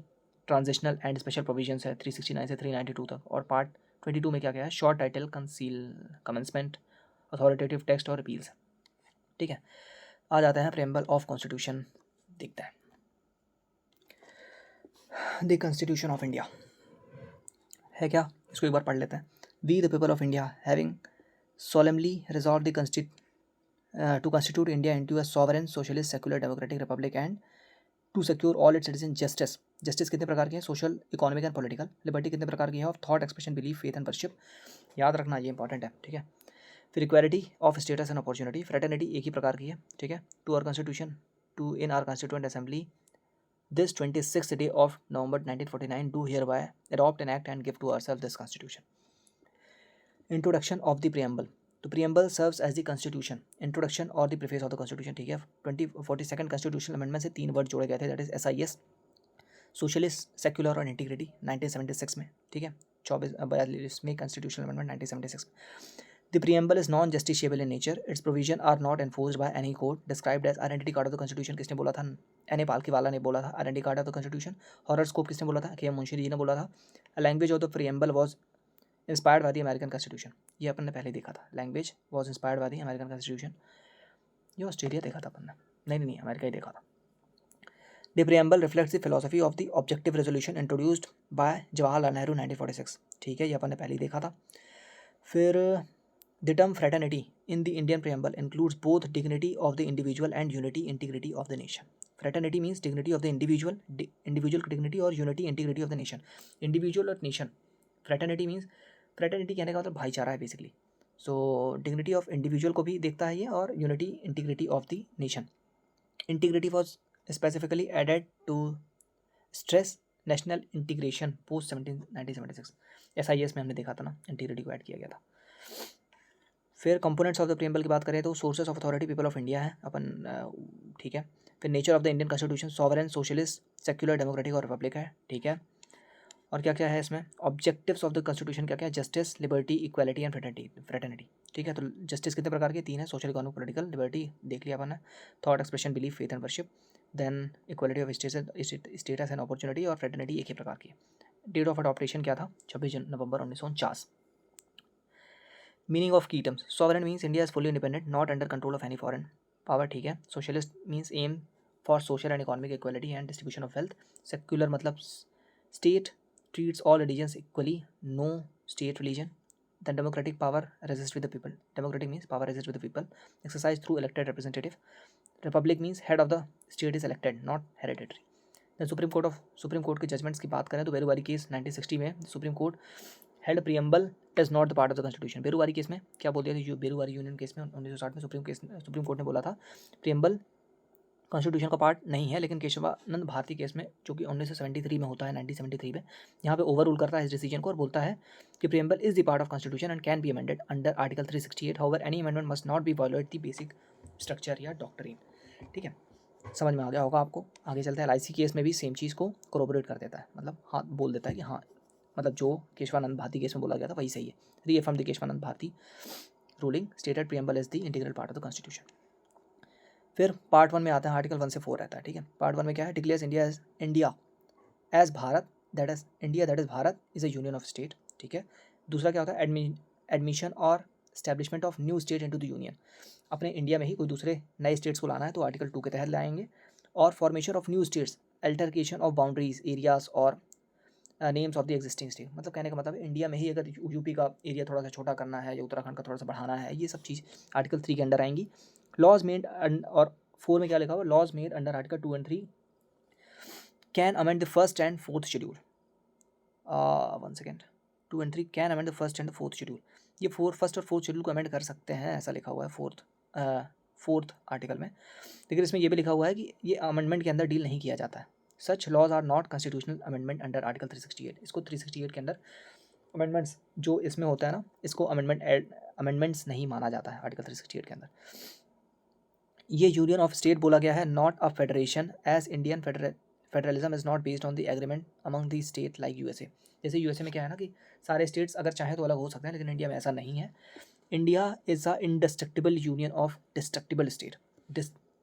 transitional and special provisions है 369 से 392 तक। और पार्ट 22 में क्या क्या है, short title, commencement, authoritative text और अपील्स, ठीक है। आ जाते हैं प्रेम्बल ऑफ कॉन्स्टिट्यूशन, देखते हैं। द कॉन्स्टिट्यूशन ऑफ इंडिया है क्या, इसको एक बार पढ़ लेते हैं। We the people of India having solemnly resolved to constitute India into a sovereign, socialist, secular, democratic republic and to secure all its citizens justice. Justice कितने प्रकार की है, social, economic and political. Liberty कितने प्रकार की है, of thought, expression, belief, faith and worship, याद रखना ये इंपॉर्टेंट है, ठीक है। फिर equality of status and opportunity, fraternity एक ही प्रकार की है, ठीक है। To our constitution, to in our constituent assembly this 26th day of November 1949 do hereby adopt an act and give to ourselves this constitution. Introduction of the preamble, तो preamble serves as the constitution, introduction और the preface of the constitution, ठीक है। 42nd constitutional amendment से 3 word जोड़े गए थे, that is SIS, socialist, secular और integrity 1976 में, ठीक है। 42वें constitutional amendment 1976 में। The preamble is non-justiciable in nature. Its provisions are not enforced by any court. Described as identity card of the constitution, किसने बोला था, एन ए पालकीवाला ने बोला था, identity card of the constitution. Horoscope किसने बोला था, के एम मुंशी जी ने बोला था। Language of the preamble was inspired by the American constitution, ये अपन ने पहले देखा था। Language was inspired by the American constitution, ये ऑस्ट्रेलिया देखा था अपन ने, नहीं अमेरिका ही देखा था। The preamble reflects the philosophy of the objective resolution introduced by Jawaharlal Nehru 1946, ठीक है, ये अपन ने पहले ही देखा था। फिर the term fraternity in the Indian preamble includes both dignity of the individual and unity integrity of the nation. Fraternity means dignity of the individual, individual dignity or unity integrity of the nation. Individual और nation. Fraternity means फ्रेटर्निटी कहने का मतलब भाईचारा है basically. So dignity of individual को भी देखता है ये, और unity integrity of the nation. Integrity was specifically added to stress national integration post 1976। SIS में हमने देखा था ना, इंटीग्रिटी को ऐड किया गया था। फिर कंपोनेंट्स ऑफ द प्रियम्बल की बात करें तो sources of authority people of India है अपन, ठीक है। फिर nature of the Indian constitution sovereign, socialist, secular, democratic और रिपब्लिक है, ठीक है। और क्या क्या है इसमें, ऑब्जेक्टिव्स ऑफ द कॉन्स्टिट्यूशन क्या क्या है, justice, liberty, equality and fraternity, ठीक है। तो जस्टिस कितने प्रकार के, 3 है, सोशल, इकोनॉमिक, पॉलिटिकल। लिबर्टी देख लिया अपन ने, thought expression, belief, faith and worship. Then equality of status and opportunity, और फ्रेटर्निटी एक ही प्रकार की है। डेट ऑफ अडॉप्टेशन क्या था, 26 नवंबर 1949। Meaning of key terms, sovereign means India is fully independent, not under control of any foreign power, ठीक है। Socialist means aim for social and economic equality and distribution of wealth. Secular मतलब state treats all religions equally, no state religion. Then democratic, power resists with the people. Democratic means power resists with the people, exercised through elected representative. Republic means head of the state is elected, not hereditary. Then Supreme Court के judgments की बात करें तो बेरुवारी case 1960 में supreme court held preamble is not the part of the constitution. Berubari case में क्या बोल दिया था, बेरुवारी यूनियन केस में 1960 में सुप्रीम कोर्ट ने बोला था प्रियम्बल कॉन्स्टिट्यूशन का पार्ट नहीं है, लेकिन केशवानंद भारती केस में जो कि 1973 में होता है, 1973 में, यहाँ पे ओवर रूल करता है इस डिसीजन को और बोलता है कि preamble is the part of constitution and can be amended under article 368। However any amendment must not be violet the basic structure या डॉक्ट्रिन, ठीक है। समझ में आ गया होगा आपको। आगे चलते हैं, LIC केस में भी सेम चीज़ को कोरोबोरेट कर देता है, मतलब हाँ बोल देता है कि हाँ, मतलब जो केशवानंद भारती केस में बोला गया था वही सही है। Reaffirm the Kesavananda Bharati ruling stated preamble is the integral part of the constitution. फिर पार्ट 1 में आता है, आर्टिकल 1 से 4 रहता है, ठीक है। पार्ट 1 में क्या है, declares India as Bharat, that is India that is Bharat is a union of state, ठीक है। दूसरा क्या होता है, एडमिशन और establishment of new state into the union. अपने इंडिया में ही कोई दूसरे नए स्टेट्स को लाना है तो आर्टिकल 2 के तहत लाएंगे। और formation of new states, altercation of boundaries, areas और names of the existing state. मतलब कहने का मतलब इंडिया में ही अगर यूपी का एरिया थोड़ा सा छोटा करना है या उत्तराखंड का थोड़ा सा बढ़ाना है, ये सब चीज़ आर्टिकल 3 के अंडर आएंगी। लॉज मेड, और 4 में क्या लिखा हुआ, laws made under article 2 and 3 can amend the first and fourth schedule. 1 second, 2 and 3 can amend the first and fourth schedule. ये फर्स्ट और फोर्थ शेड्यूल को अमेंड कर सकते हैं, ऐसा लिखा हुआ है फोर्थ आर्टिकल में। लेकिन इसमें यह भी लिखा हुआ है कि ये अमेंडमेंट के अंदर डील नहीं किया जाता है। Such laws are not constitutional amendment under article 368। इसको 368 के अंदर अमेंडमेंट्स जो इसमें होता है ना, इसको अमेंडमेंट्स नहीं माना जाता है आर्टिकल 368 के अंदर। ये यूनियन ऑफ स्टेट बोला गया है, not a federation, as Indian federalism is not based on the agreement among the state like USA। जैसे USA में क्या है ना कि सारे स्टेट्स अगर चाहे तो अलग हो सकते हैं, लेकिन इंडिया में ऐसा नहीं है। India is a indestructible union of destructible state,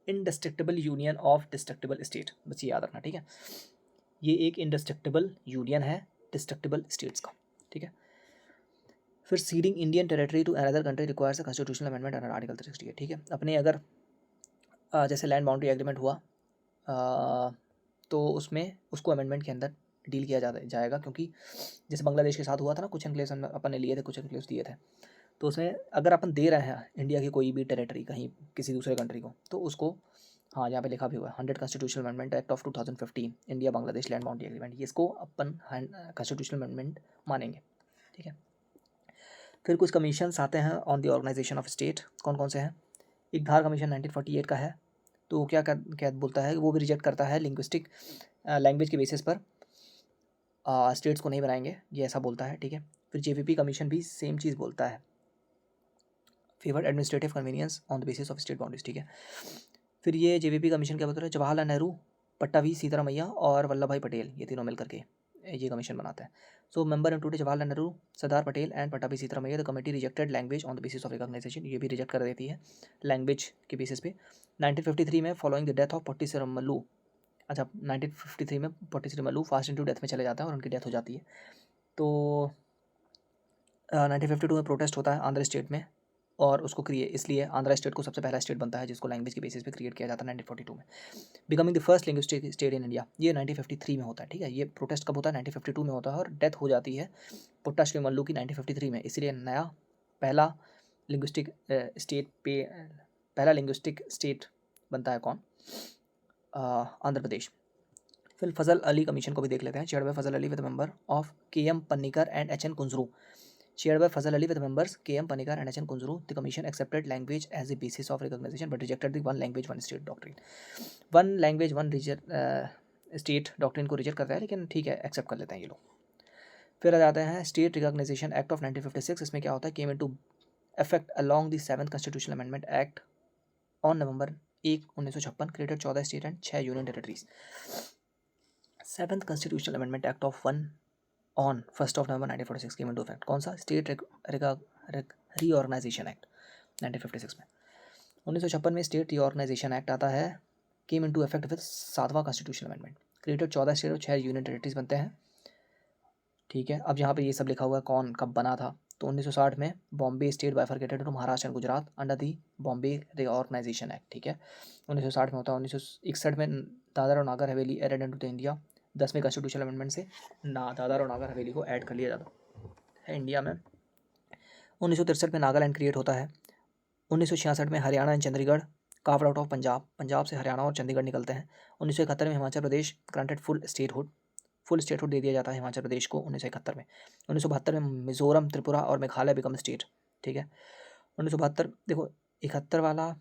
indestructible union of destructible state, बस ये याद रखना, ठीक है। ये एक इंडस्ट्रक्टिबल यूनियन है डिस्ट्रक्टिबल स्टेट्स का, ठीक है। फिर ceding Indian territory to another country requires a constitutional amendment under article 368, ठीक है। अपने अगर जैसे लैंड बाउंड्री एग्रीमेंट हुआ तो उसमें उसको अमेंडमेंट के अंदर डील किया जाएगा, क्योंकि जैसे बांग्लादेश के साथ हुआ था ना, कुछ एनक्लेव्स अपन ने लिए थे, कुछ एनक्लेव्स दिए थे, तो उसमें अगर अपन दे रहे हैं इंडिया की कोई भी टेरिटरी कहीं किसी दूसरे कंट्री को, तो उसको हाँ यहाँ पे लिखा भी हुआ है 100 constitutional amendment act of 2015 India Bangladesh land boundary agreement, ये इसको अपन कॉन्स्टिट्यूशनल अमेंडमेंट मानेंगे, ठीक है। फिर कुछ कमीशंस आते हैं on the organisation of state, कौन कौन से हैं। एक धार कमीशन 1948 का है, तो क्या बोलता है, वो भी रिजेक्ट करता है लिंग्विस्टिक लैंग्वेज के बेसिस पर स्टेट्स को नहीं बनाएंगे, ये ऐसा बोलता है, ठीक है। फिर JVP कमीशन भी सेम चीज़ बोलता है, favoured administrative convenience on the basis of state boundaries, ठीक है। फिर ये JVP कमीशन क्या बोलता है, जवाहरलाल नेहरू, पट्टाभी सीतारामैया और वल्लभ भाई पटेल, ये तीनों मिलकर के ये कमीशन बनाते हैं। So member included Jawaharlal Nehru, Sardar Patel and Pattabhi Sitaramayya. The committee rejected language on the basis of recognization, ये भी रिजेक्ट कर देती है लैंग्वेज के बेसिस पे। 1953 में following the death of potty Sriramulu, अच्छा 1953 में potty Sriramulu fast into death में चले जाता है और उनकी डेथ हो जाती है। तो 1952 में प्रोटेस्ट होता है आंध्र स्टेट में, और उसको इसलिए आंध्र स्टेट को सबसे पहला स्टेट बनता है जिसको लैंग्वेज के बेसिस पे क्रिएट किया जाता है 1942 में। Becoming the first linguistic state in India, ये 1953 में होता है, ठीक है। ये प्रोटेस्ट कब होता है, 1952 में होता है, और डेथ हो जाती है पुट्टा श्रीमल्लू की 1953 में। इसलिए नया पहला लिंग्विस्टिक स्टेट बनता है कौन, आंध्र प्रदेश। फिर फजल अली कमीशन को भी देख लेते हैं, chaired by Fazal Ali with member of KM Panikkar and HN Kunzru. chaired by Fazal Ali with members K.M. Panikar and H.N. Kunzuru. The commission accepted language as the basis of recognition but rejected the one language one state doctrine. One language one state doctrine को reject करता है, लेकिन ठीक है accept कर लेते हैं ये लोग. फिर आ जाते हैं स्टेट रिकॉग्नाइजेशन एक्ट ऑफ 1956. इसमें क्या होता है, came into effect along the 7th constitutional amendment act on November 1, 1956. Created 14 state and 6 union territories. 7th constitutional amendment act of 1 on 1 November 1946 came into effect. कौन सा, स्टेट रीऑर्गेनाइजेशन एक्ट 1956 में. 1956 में state reorganisation act आता है, came into effect with 7वां constitutional amendment. Created 14 state और 6 union territories बनते हैं. ठीक है, अब यहाँ पे ये सब लिखा हुआ है कौन कब बना था. तो 1960 में Bombay state bifurcated to Maharashtra and Gujarat under the Bombay reorganisation act. ठीक है, 1960 में होता है. 1961 में दादर और Nagar Haveli added into India. 10वें कॉन्स्टिट्यूशनल अमेंडमेंट से दादर और नागर हवेली को ऐड कर लिया जाता है इंडिया में. 1963 में नागालैंड क्रिएट होता है. 1966 में Haryana and Chandigarh carved out of Punjab. Punjab से हरियाणा और चंडीगढ़ निकलते हैं. 1971 में Himachal Pradesh granted full statehood दे दिया जाता है हिमाचल प्रदेश को 1971 में. 1972 में मिजोरम, त्रिपुरा और मेघालय बिकम स्टेट. ठीक है, 1972 देखो 71 वाला,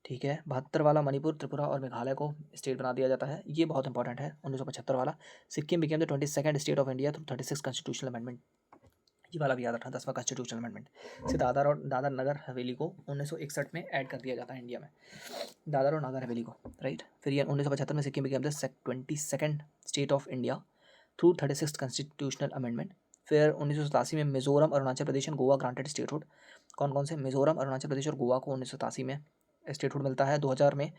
ठीक है, 72 वाला मणिपुर, त्रिपुरा और मेघालय को स्टेट बना दिया जाता है. ये बहुत इंपॉर्टेंट है. 1975 वाला Sikkim became the 22nd state of India through 36 constitutional amendment. ये वाला भी याद रखना. 10वां कॉन्स्टिट्यूशनल अमेंडमेंट से दादर नगर हवेली को 1961 में ऐड कर दिया जाता है इंडिया में, दादर और नागर हवेली को, राइट. फिर ये 1975 में Sikkim became the 22nd state of India through 36 constitutional amendment. फिर 1987 में Mizoram, Arunachal Pradesh and Goa granted statehood. कौन कौन से, मिजोरम, अरुणाचल प्रदेश और गोवा को 1987 में स्टेटहुड मिलता है. 2000 में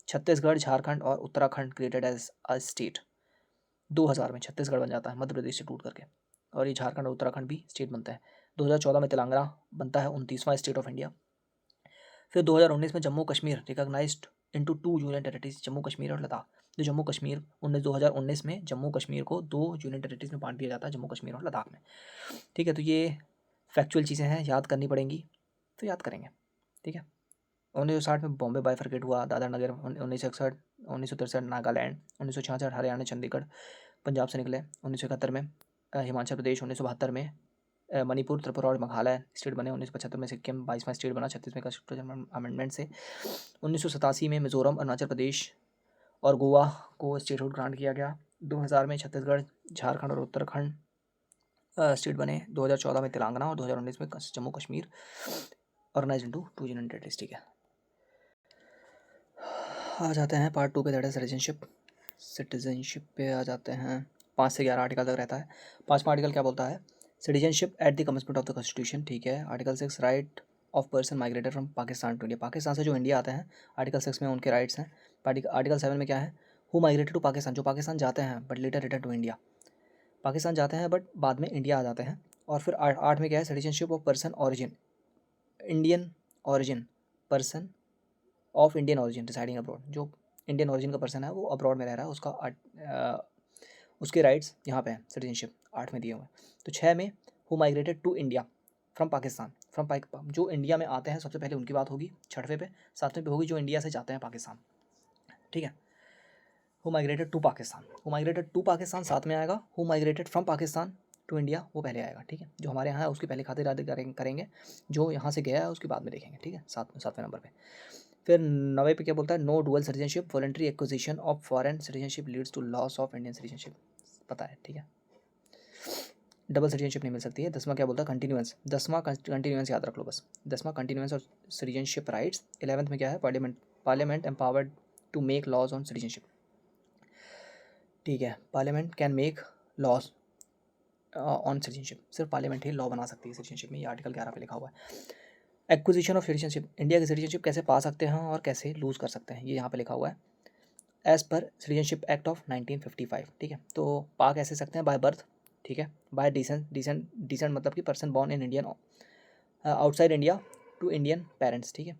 छत्तीसगढ़, झारखंड और Uttarakhand created as a state. 2000 में छत्तीसगढ़ बन जाता है मध्य प्रदेश से टूट करके, और ये झारखंड और उत्तराखंड भी स्टेट बनता है. 2014 में तेलंगाना बनता है 29वां स्टेट ऑफ इंडिया. फिर 2019 में Jammu Kashmir recognised into 2 union territories, Jammu Kashmir और लद्दाख. जो जम्मू कश्मीर 2019 में जम्मू कश्मीर को 2 यूनियन टेरिटरीज में बांट दिया जाता है, जम्मू कश्मीर और लद्दाख में. ठीक है, तो ये फैक्चुअल चीज़ें हैं, याद करनी पड़ेंगी तो याद करेंगे. ठीक है, 1960 में बॉम्बे बाइफरकेट हुआ, दादर नगर. 1963 नागालैंड. 1966 हरियाणा चंडीगढ़ पंजाब से निकले. 1971 में हिमाचल प्रदेश. 1972 में मणिपुर, त्रिपुरा और मेघालय स्टेट बने. 1975 में सिक्किम 22वां स्टेट बना 36वें कॉन्स्टिट्यूशनल अमेंडमेंट से. 1987 में मिजोरम, अरुणाचल प्रदेश और गोवा को स्टेटहुड ग्रांट किया गया. 2000 में छत्तीसगढ़, झारखंड और उत्तराखंड स्टेट बने. 2014 में तेलंगाना और 2019 में Jammu Kashmir organise into 2 union territories. ठीक है, आ जाते हैं पार्ट 2 पे, दैट इज सिटीजनशिप पे आ जाते हैं. 5 से 11 आर्टिकल तक रहता है. 5वां आर्टिकल क्या बोलता है, citizenship at the commencement of the constitution. ठीक है, article 6 right of person migrated from Pakistan to India. Pakistan से जो इंडिया आते हैं, आर्टिकल 6 में उनके राइट्स हैं. आर्टिकल 7 में क्या है, हु माइग्रेटेड टू पाकिस्तान, जो पाकिस्तान जाते हैं but later return to India. Pakistan जाते हैं बट बाद में इंडिया आ जाते हैं. और फिर 8 में क्या है, citizenship of person origin, Indian origin, person of Indian origin residing abroad. जो इंडियन ऑरिजिन का पर्सन है वो अब्रॉड में रह रहा है, उसके राइट्स यहाँ पे हैं सिटीजनशिप 8 में दिए हुए हैं. तो 6 में who migrated to India from Pakistan, जो इंडिया में आते हैं सबसे पहले उनकी बात होगी. 6वें पे. 7वें पे होगी जो इंडिया से जाते हैं पाकिस्तान. ठीक है, हु माइग्रेटेड टू पाकिस्तान 7 में आएगा. Who migrated from Pakistan to India वो पहले आएगा. ठीक है, जो हमारे यहाँ है उसकी पहले खातिरदारी करेंगे, जो यहाँ से गया है उसकी बाद में देखेंगे. ठीक है, 7वें नंबर पे. फिर 9 पे क्या बोलता है, no dual citizenship, voluntary acquisition of foreign citizenship leads to loss of Indian citizenship. पता है, ठीक है, डबल सिटीजनशिप नहीं मिल सकती है. 10वां क्या बोलता है, कंटिन्यूएंस. 10वां कंटिन्यूएंस याद रख लो बस. 10वां कंटिन्यूएंस और सिटीजनशिप राइट्स. 11th में क्या है, parliament empowered to make laws on citizenship. ठीक है, parliament can make laws on citizenship. सिर्फ पार्लियामेंट ही लॉ बना सकती है सिटीजनशिप में. ये आर्टिकल 11 पे लिखा हुआ है. एक्विजिशन ऑफ सिटीजनशिप, इंडिया की सिटीजनशिप कैसे पा सकते हैं और कैसे लूज़ कर सकते हैं, ये यहाँ पे लिखा हुआ है. As per citizenship act of 1955. ठीक है, तो पा कैसे सकते हैं, बाय बर्थ. ठीक है, बाय डिसेंट मतलब कि person born in Indian outside India to Indian parents. ठीक है,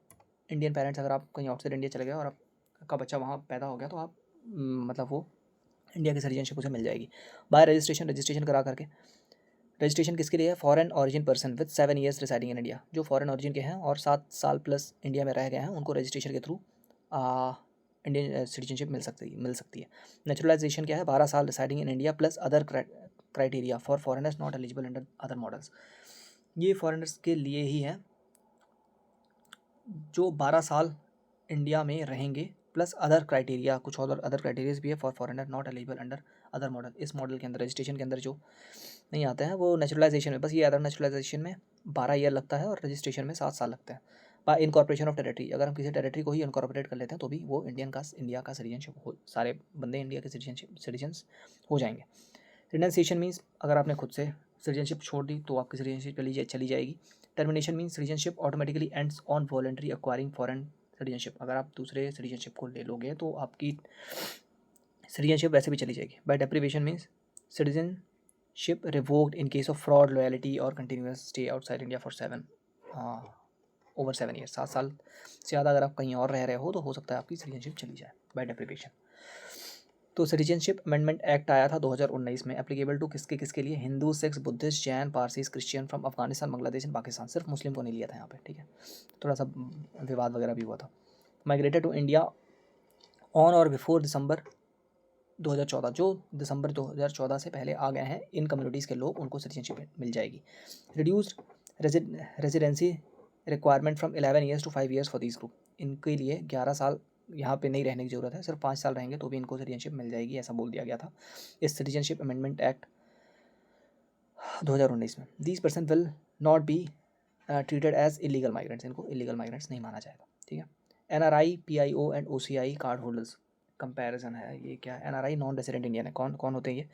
इंडियन पेरेंट्स, अगर आप कहीं आउटसाइड इंडिया चले गए और आपका बच्चा वहाँ पैदा हो गया तो आप मतलब वो इंडिया की सिटीजनशिप उसे मिल जाएगी. बाय रजिस्ट्रेशन करा करके. रजिस्ट्रेशन किसके लिए है, foreign origin person with 7 years residing in India. जो फॉरेन ऑरिजिन के हैं और 7 साल प्लस इंडिया में रह गए हैं उनको रजिस्ट्रेशन के थ्रू इंडियन सिटीजनशिप मिल सकती है. नेचुरलाइजेशन क्या है, 12 साल residing in India plus other criteria for foreigners not eligible under other models. ये फॉरेनर्स के लिए ही है जो 12 साल इंडिया में रहेंगे, प्लस अदर क्राइटेरिया, कुछ और अदर क्राइटेरियाज भी है for foreigner not eligible under other model. इस मॉडल के अंदर रजिस्ट्रेशन के अंदर जो नहीं आते हैं वो नेचुरलाइजेशन में, बस ये अदर नेचुरलाइजेशन में 12 ईयर लगता है और रजिस्ट्रेशन में 7 साल लगते हैं। बाय इनकॉर्पोरेशन ऑफ टेरिटरी, अगर हम किसी टेरिटरी को ही इनकॉर्पोरेट कर लेते हैं तो भी वो इंडिया का सिटीजनशिप हो, सारे बंदे इंडिया के सिटीजन्स हो जाएंगे। रिनंसिएशन मीन्स अगर आपने खुद से सिटीजनशिप छोड़ दी तो आपकी सिटीजनशिप चली जाएगी। Termination means citizenship automatically ends on voluntary acquiring foreign citizenship, अगर आप दूसरे सिटीजनशिप को ले लोगे तो आपकी सिटीजनशिप वैसे भी चली जाएगी। By deprivation means citizenship revoked in case of fraud, loyalty और continuous stay outside India for over 7 year, 7 साल से ज़्यादा अगर आप कहीं और रह रहे हो तो हो सकता है आपकी सिटीजनशिप चली जाए बाय डेप्रिवेशन। तो सिटीजनशिप अमेंडमेंट एक्ट आया था 2019 में, एप्लीकेबल टू किसके लिए, Hindu, Sikhs, Buddhist, Jain, Parsis, Christian from Afghanistan, Bangladesh and Pakistan. सिर्फ मुस्लिम को नहीं लिया था यहाँ पे, ठीक है, थोड़ा सा विवाद वगैरह भी हुआ था। माइग्रेटेड टू इंडिया ऑन और बिफोर दिसंबर 2014, जो दिसंबर 2014 से पहले आ गए हैं इन कम्युनिटीज़ के लोग, उनको सिटीजनशिप मिल जाएगी। Reduced residency requirement from 11 years to 5 years for this group, इनके लिए 11 साल यहाँ पे नहीं रहने की ज़रूरत है, सिर्फ 5 साल रहेंगे तो भी इनको सिटीजनशिप मिल जाएगी, ऐसा बोल दिया गया था इस सिटीजनशिप अमेंडमेंट एक्ट 2019 में। These person will not be treated as illegal migrants, इनको इलीगल माइग्रेंट्स नहीं माना जाएगा, ठीक है। NRI, PIO and OCI card holders comparison है, ये क्या है। NRI नॉन रेसिडेंट इंडियन है, कौन कौन होते हैं ये,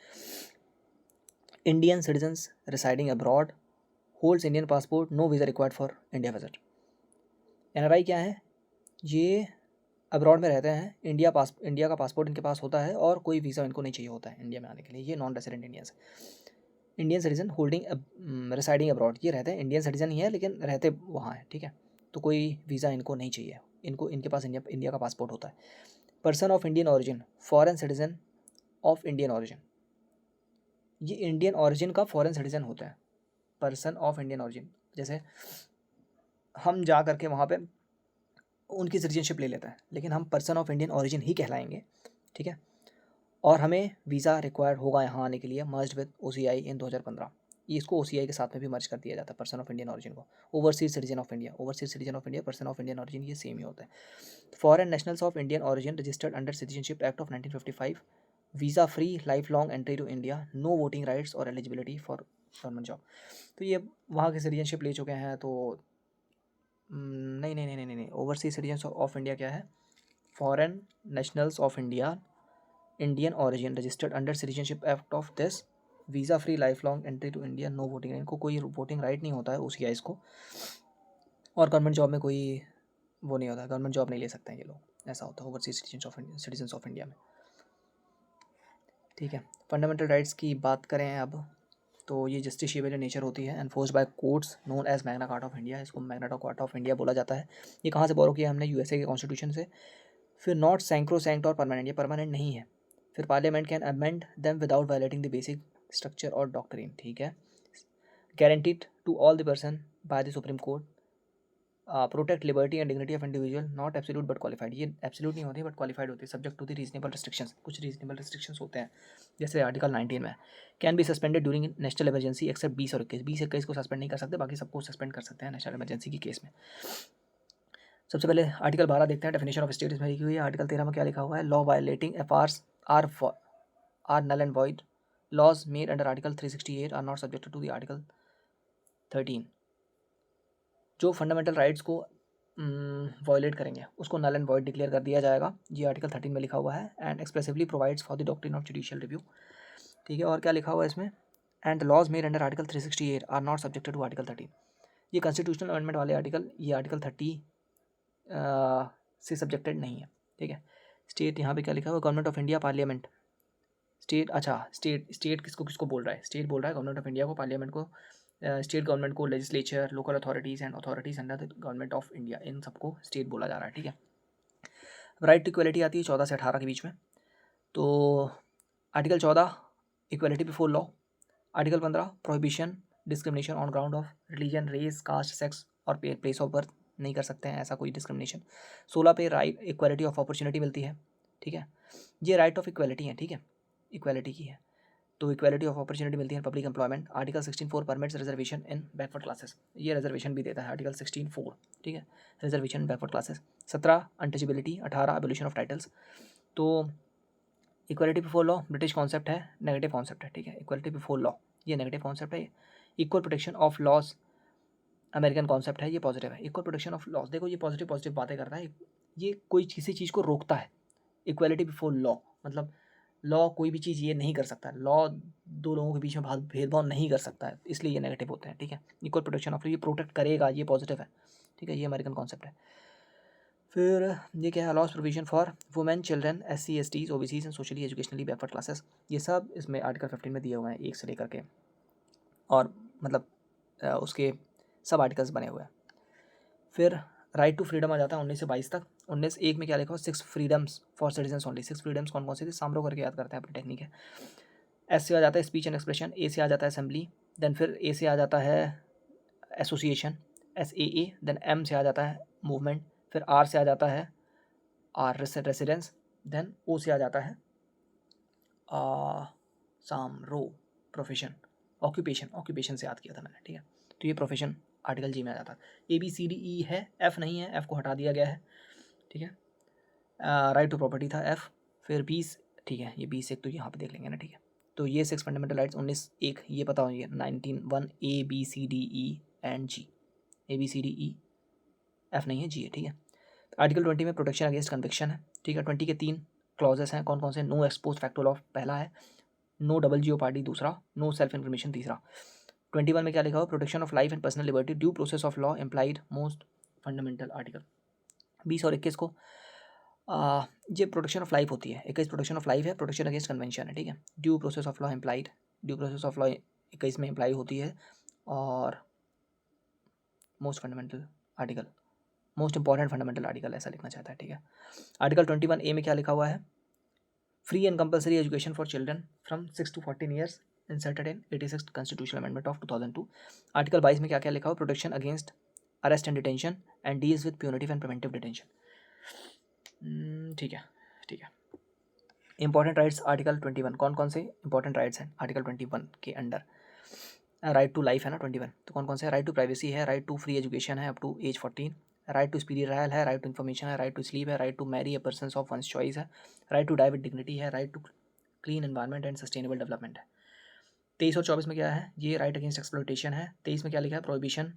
Indian citizens residing abroad, holds Indian passport, no visa required for India visit. NRI क्या है, ये अब्रॉड में रहते हैं, इंडिया का पासपोर्ट इनके पास होता है और कोई वीज़ा इनको नहीं चाहिए होता है इंडिया में आने के लिए, ये non resident Indians. Indian citizen holding residing abroad, ये रहते हैं इंडियन सिटीजन ही है लेकिन रहते वहाँ हैं, ठीक है, तो कोई वीज़ा इनको नहीं चाहिए, इनके पास इंडिया का पासपोर्ट होता है। Person of Indian origin, foreign citizen of Indian origin, ये इंडियन ऑरिजिन का फॉरेन सिटीजन होता है। पर्सन ऑफ इंडियन ऑरिजिन, जैसे हम जा करके वहाँ पे उनकी सिटीजनशिप ले लेता है, लेकिन हम पर्सन ऑफ इंडियन ऑरिजिन ही कहलाएंगे, ठीक है, और हमें वीज़ा रिक्वायर्ड होगा यहाँ आने के लिए, मर्ज विद OCI इन 2015, ये इसको OCI के साथ में भी मर्ज कर दिया जाता है पर्सन ऑफ इंडियन ऑरिजिन को। Overseas citizen of India, overseas citizen of India, person of Indian origin, ये सेम ही होता है। Foreign nationals of Indian origin registered under citizenship act of 1955, visa free life long entry to India, no voting rights और eligibility for government job. तो ये वहाँ के citizenship ले चुके हैं, तो नहीं नहीं नहीं नहीं नहीं, ओवरसीज सिटीजन ऑफ इंडिया क्या है, foreign nationals of India Indian origin registered under citizenship act of this, visa free life long entry to India, no voting, इनको कोई वोटिंग राइट नहीं होता है OCI को, और गवर्नमेंट जॉब में कोई वो नहीं होता है, गवर्नमेंट जॉब नहीं ले सकते हैं ये लोग, ऐसा होता है ओवरसीज सिटीजन ऑफ इंडिया में, ठीक है। फंडामेंटल राइट्स की बात करें अब, तो ये जस्टिशिएबल नेचर होती है, enforce by courts known as magna carta of India, इसको मैग्ना कार्टा ऑफ इंडिया बोला जाता है। ये कहाँ से बोरो किया हमने, USA के कॉन्स्टिट्यूशन से। फिर नॉट सैंक्रोसैंक्ट और परमानेंट, ये परमानेंट नहीं है। फिर parliament can amend them without violating the basic structure और डॉक्ट्रिन, ठीक है। Guaranteed to all the person by the supreme court, protect liberty and dignity of individual, not absolute but qualified, ये absolute नहीं होती but qualified होती है, subject to the reasonable restrictions, कुछ reasonable restrictions होते हैं, जैसे आर्टिकल 19 में। Can be suspended during national emergency except 20 और 21 को सस्पेंड नहीं कर सकते, बाकी सबको सस्पेंड कर सकते हैं नेशनल इमरजेंसी की केस में। सबसे पहले आर्टिकल 12 देखते हैं, डेफिनेशन ऑफ स्टेट इसमें लिखी हुई है। आर्टिकल 13 में क्या लिखा हुआ है, law violating FRs are null and void, laws made under article 368 are not subjected to the article 13, जो फंडामेंटल राइट्स को वायलेट करेंगे उसको नल एंड वॉइड डिक्लेयर कर दिया जाएगा, ये आर्टिकल 13 में लिखा हुआ है। And expressively provides for the doctrine of judicial review, ठीक है। और क्या लिखा हुआ है इसमें, and laws made under article 368 are not subjected to article 13, ये कॉन्स्टिट्यूशनल अमेंडमेंट वाले आर्टिकल, ये आर्टिकल 30 से सब्जेक्टेड नहीं है, ठीक है। स्टेट यहाँ पे क्या लिखा हुआ, government of India, parliament, state, अच्छा स्टेट किसको बोल रहा है, स्टेट बोल रहा है गवर्नमेंट ऑफ इंडिया को, पार्लियामेंट को, स्टेट गवर्नमेंट को, legislature, local authorities and authorities under the government of India, इन सबको स्टेट बोला जा रहा है, ठीक है। राइट टू इक्वलिटी आती है 14 से 18 के बीच में, तो article 14 equality before law, article 15 prohibition discrimination on ground of religion, race, caste, sex और प्लेस ऑफ बर्थ, नहीं कर सकते हैं ऐसा कोई डिस्क्रिमिनेशन। 16 पे राइट इक्वलिटी ऑफ अपॉर्चुनिटी मिलती है, ठीक है, ये राइट ऑफ इक्वलिटी है, ठीक है, इक्वलिटी की है। तो इक्वालिटी ऑफ अपॉर्चुनिटी मिलती है public employment. Article 16(4) permits reservation in backward classes, ये रिजर्वेशन भी देता है आर्टिकल 16(4), ठीक है, reservation in backward classes. 17 untouchability, 18 abolition of titles. तो equality before law British concept है, नेगेटिव कॉन्सेप्ट है, ठीक है, इक्वालिटी बिफोर लॉ ये नेगेटिव कॉन्सेप्ट है। Equal protection of laws American concept है, ये पॉजिटिव है। इक्वल प्रोटेक्शन ऑफ लॉज, देखो ये पॉजिटिव पॉजिटिव बातें करता है, ये कोई किसी चीज़ को रोकता है। इक्वालिटी बिफोर लॉ मतलब लॉ कोई भी चीज़ ये नहीं कर सकता, लॉ दो लोगों के बीच में भेदभाव नहीं कर सकता है, इसलिए ये नेगेटिव होते हैं, ठीक है। इक्वल प्रोटेक्शन ऑफ, ये प्रोटेक्ट करेगा, ये पॉजिटिव है, ठीक है, ये अमेरिकन कॉन्सेप्ट है। फिर ये क्या है, loss provision for women, children, SC STs OBCs and socially educationally backward classes, ये सब इसमें आर्टिकल 15 में दिए हुए हैं, एक से लेकर के, और मतलब उसके सब आर्टिकल्स बने हुए हैं। फिर राइट टू फ्रीडम आ जाता है 19 से 22 तक। 19(1) में क्या लिखा हो, 6 freedoms for citizens only. 6 freedoms कौन कौन सी थी, सामरो करके याद करते हैं, अपनी टेक्निक है। S से आ जाता है स्पीच एंड एक्सप्रेशन, A से आ जाता है असेंबली, देन फिर A से आ जाता है एसोसिएशन, SAA, देन M से आ जाता है मूवमेंट, फिर R से आ जाता है रेसिडेंस, देन O से आ जाता है सामरो प्रोफेशन, ऑक्यूपेशन से याद किया था मैंने, ठीक है। तो ये प्रोफेशन आर्टिकल जी में आ जाता है। ABCDE है, F नहीं है, F को हटा दिया गया है, ठीक है। राइट टू प्रॉपर्टी था F, फिर 20, ठीक है, ये 20 एक तो यहाँ पे देख लेंगे ना, ठीक है। तो ये 6 फंडामेंटल राइट्स। 19(1) ये पता होंगे, 19(1) ABCDE and G, ABCDE, F नहीं है, G है, ठीक है। आर्टिकल 20 में प्रोटेक्शन अगेंस्ट कन्विक्शन है, ठीक है। 20 के 3 क्लॉजेस हैं, कौन कौन से, नो एक्सपोज फैक्टो लॉ पहला है, नो डबल जियोपार्डी दूसरा, नो सेल्फ इन्फॉर्मेशन तीसरा। 21 में क्या लिखा हुआ, protection of life and personal liberty, due process of law implied most fundamental article. 20 और 21 को ये प्रोटेक्शन ऑफ लाइफ होती है, 21 प्रोटेक्शन ऑफ लाइफ है, प्रोटेक्शन अगेंस्ट कन्वेंशन है, ठीक है। Due process of law implied, due process of law 21 में इम्प्लाई होती है, और most fundamental article, most important fundamental article ऐसा लिखना चाहता है, ठीक है। आर्टिकल 21(a) में क्या लिखा हुआ है, free and compulsory education for children from 6 to 14 years inserted in 86th constitutional amendment of 2002। Article 22 में क्या क्या लिखा हुआ, protection against arrest and detention and deals with punitive and preventive detention, ठीक है, ठीक है। इंपॉर्टेंट राइट्स आर्टिकल 21, कौन कौन से इंपॉर्टेंट राइट्स हैं आर्टिकल 21 के अंडर, राइट टू लाइफ है ना 21, तो कौन कौन से, राइट टू प्राइवेसी है, राइट टू फ्री एजुकेशन है up to age 14, right to speedy trial है, राइट टू इन्फॉर्मेशन है, राइट टू स्लीप है, right to marry a person of one's choice है, right to die with dignity है, right to clean environment and sustainable development है। 23 और 24 में क्या है, ये राइट अगेंस्ट एक्सप्लॉयटेशन है। 23 में क्या लिखा है, प्रोहिबिशन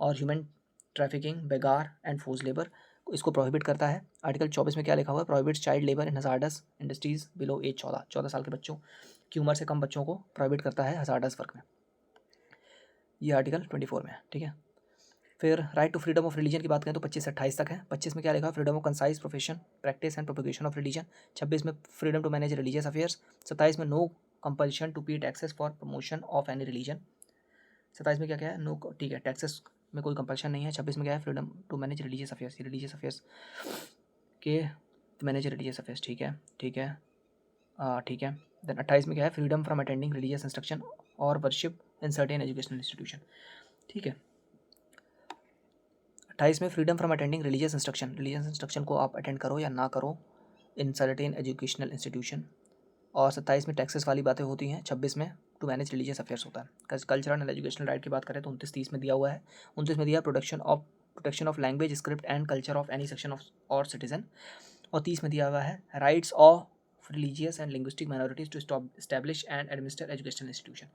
और ह्यूमन ट्रैफिकिंग, बेगार एंड फोर्स लेबर, इसको प्रोहिबिट करता है। आर्टिकल 24 में क्या लिखा हुआ है, prohibits child labour in hazardous industries below age 14 साल के बच्चों की उम्र से कम बच्चों को प्रोहिबिट करता है हजार्डस वर्क में, ये आर्टिकल 24 में है, ठीक है। फिर right to freedom of religion की बात करें तो 25 से 28 तक है। 25 में क्या लिखा है, freedom of conscience profession, practice and propagation of religion. 26 में freedom to manage religious affairs. 27 में no compulsion to pay taxes for promotion of any religion. 27 में क्या क्या है, नो, ठीक है, टैक्सेस में कोई कंपल्शन नहीं है। 26 में क्या है, freedom to manage religious affairs, religious affairs के मैनेज रिलीजियस अफेयर्स, ठीक है, ठीक है, ठीक है। देन 28 में क्या है, freedom from attending religious instruction और worship in certain educational institution, ठीक है। 28 में freedom from attending religious instruction को आप अटेंड करो या ना करो इन सर्टेन एजुकेशनल इंस्टीट्यूशन। और 27 में टैक्सेस वाली बातें होती हैं। 26 में टू मैनेज रिलीजियस अफेयर्स होता है। कल्चरल एंड एजुकेशनल राइट की बात करें तो 29-30 में दिया हुआ है। 29 में दिया protection of language, script and culture of any section of और सिटीजन। और 30 में दिया हुआ है rights of religious and linguistic minorities to establish and administer educational institution.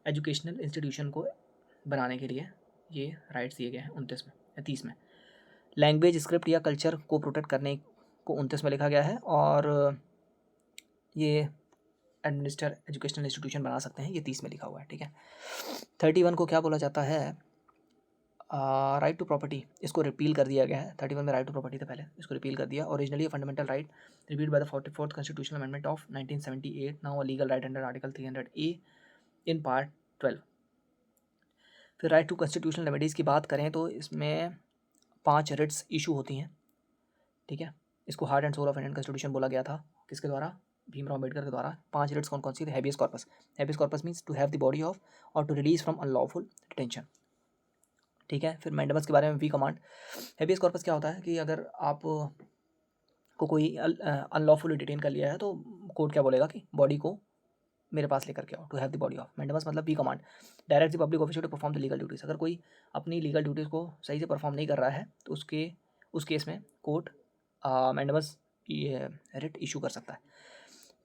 Educational institution को बनाने के लिए ये राइट्स दिए गए हैं 29 में या 30 में। लैंग्वेज, स्क्रिप्ट या कल्चर को प्रोटेक्ट करने को 29 में लिखा गया है, और ये एडमिनिस्टर एजुकेशनल इंस्टीट्यूशन बना सकते हैं, ये 30 में लिखा हुआ है, ठीक है। 31 को क्या बोला जाता है, राइट टू प्रॉपर्टी, इसको रिपील कर दिया गया है। 31 में राइट टू प्रॉपर्टी था पहले, इसको रिपील कर दिया। Originally fundamental right repealed bye the 44th constitutional amendment of 1978, now a legal right under article 300A in part 12। फिर राइट टू कॉन्स्टिट्यूशनल रेमेडीज़ की बात करें तो इसमें 5 रिट्स इशू होती हैं, ठीक है। इसको heart and soul of Indian constitution बोला गया था, किसके द्वारा, भीमराव अम्बेडकर के द्वारा। 5 रिट्स कौन कौन सी थे, habeas corpus, habeas corpus means to have the body of और to release from unlawful detention, ठीक है। फिर मैंडेमस के बारे में वी कमांड। हैबियस कॉर्पस क्या होता है कि अगर आप को कोई अनलॉफुली डिटेन कर लिया है तो कोर्ट क्या बोलेगा कि बॉडी को मेरे पास लेकर के आओ। To have the body of mandamus मतलब we command direct the public officer to perform the legal duties. अगर कोई अपनी लीगल ड्यूटीज़ को सही से परफॉर्म नहीं कर रहा है तो उस केस में कोर्ट मैंडेमस ये रिट इशू कर सकता है।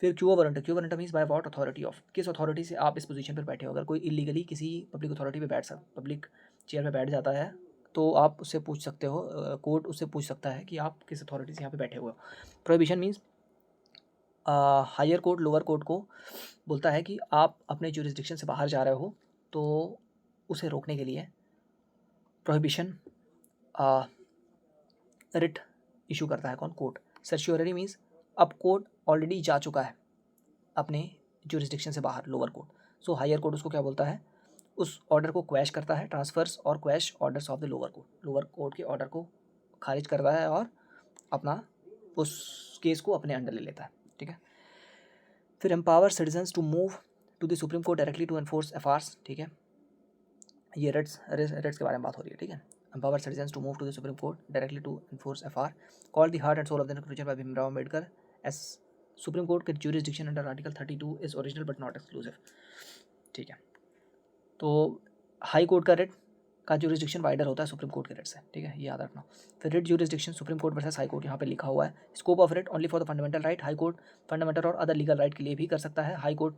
फिर Q warrant means by what authority of, किस अथॉरिटी से आप इस पोजीशन पर बैठे हो। अगर कोई इलीगली किसी पब्लिक अथॉरिटी पे पब्लिक चेयर पे बैठ जाता है तो आप उससे पूछ सकते हो, कोर्ट उससे पूछ सकता है कि आप किस अथॉरिटी से यहाँ पे बैठे हुए हो। Prohibition means higher court lower court को बोलता है कि आप अपने ज्यूरिसडिक्शन से बाहर जा रहे हो तो उसे रोकने के लिए प्रोहिबिशन रिट इशू करता है कौन, कोर्ट। सर्च्योररी मीन्स अब कोर्ट ऑलरेडी जा चुका है अपने ज्यूरिसडिक्शन से बाहर, lower court. So higher court उसको क्या बोलता है, उस ऑर्डर को क्वैश करता है, ट्रांसफर्स और quash orders of the lower court के ऑर्डर को खारिज करता है और अपना उस केस को अपने अंडर ले लेता है। ठीक है। फिर empower citizens to move to the supreme court directly to enforce FRs. ठीक है, ये रेट्स के बारे में बात हो रही है। ठीक है, empower citizens to move to the supreme court directly to enforce FR, called the heart and soul of the constitution by Bhimrao Ambedkar as supreme court के jurisdiction under article 32 is original but not exclusive. ठीक है, तो high court का writ का jurisdiction wider होता है supreme court के rate से। ठीक है, ये याद रखना। फिर rate jurisdiction supreme court versus high court यहाँ पे लिखा हुआ है। Scope of rate only for the fundamental right, high court fundamental और अदर लीगल राइट के लिए भी कर सकता है। हाई कोर्ट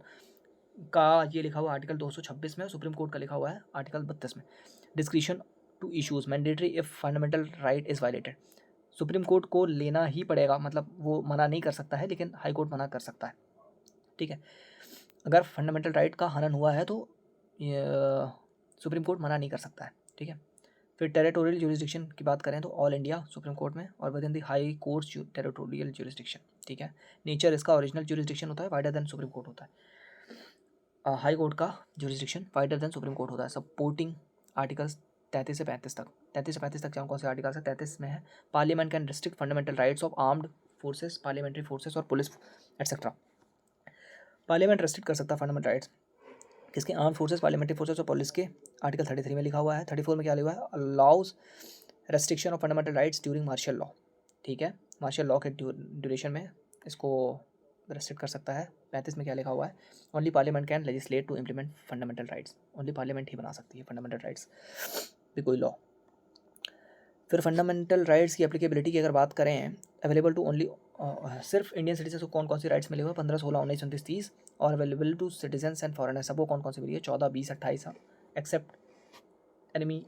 का ये लिखा हुआ आर्टिकल 226 में, सुप्रीम कोर्ट का लिखा हुआ है आर्टिकल 32 में। Discretion to issues mandatory if fundamental right is violated, supreme court को लेना ही पड़ेगा, मतलब वो मना नहीं कर सकता है लेकिन हाई कोर्ट मना कर सकता है। ठीक है, अगर फंडामेंटल राइट का हनन हुआ है तो सुप्रीम कोर्ट मना नहीं कर सकता है। ठीक है, फिर टेरिटोरियल ज्यूरिसडिक्शन की बात करें तो ऑल इंडिया सुप्रीम कोर्ट में और with in the high courts territorial jurisdiction. ठीक है, नेचर इसका ओरिजिनल ज्यूरिसडिक्शन होता है, वाइडर देन सुप्रीम कोर्ट होता है। हाई कोर्ट का jurisdiction wider than supreme court होता है। सपोर्टिंग आर्टिकल्स 33 से 35 तक, 33 से 35 तक कौन से आर्टिकल्स है, 33 में है parliament can restrict fundamental rights of armed forces, parliamentary forces और पुलिस एटसेट्रा। पार्लियामेंट रेस्ट्रिक्ट कर सकता है फंडामेंटल राइट्स किसके, आर्म फोर्सेस, पार्लियामेंट्री फोर्सेस और पुलिस के। आर्टिकल 33 में लिखा हुआ है। 34 में क्या लिखा हुआ है, allows restriction of fundamental rights during martial law. ठीक है, मार्शल लॉ के ड्यूरेशन में इसको रेस्ट्रिक्ट कर सकता है। 35 में क्या लिखा हुआ है, only parliament can legislate to implement fundamental rights, only parliament ही बना सकती है फंडामेंटल राइट्स भी कोई लॉ। फिर फंडामेंटल राइट्स की एप्लीकेबिलिटी की अगर बात करें, अवेलेबल टू ओनली सिर्फ इंडियन सिटीजन को कौन कौन सी राइट्स मिले हुए, 15, 16, 19, 29, 30 और available to citizens and foreigner सबको कौन कौन सी मिली है, 14, 20, 28 एक्सेप्ट एनिमी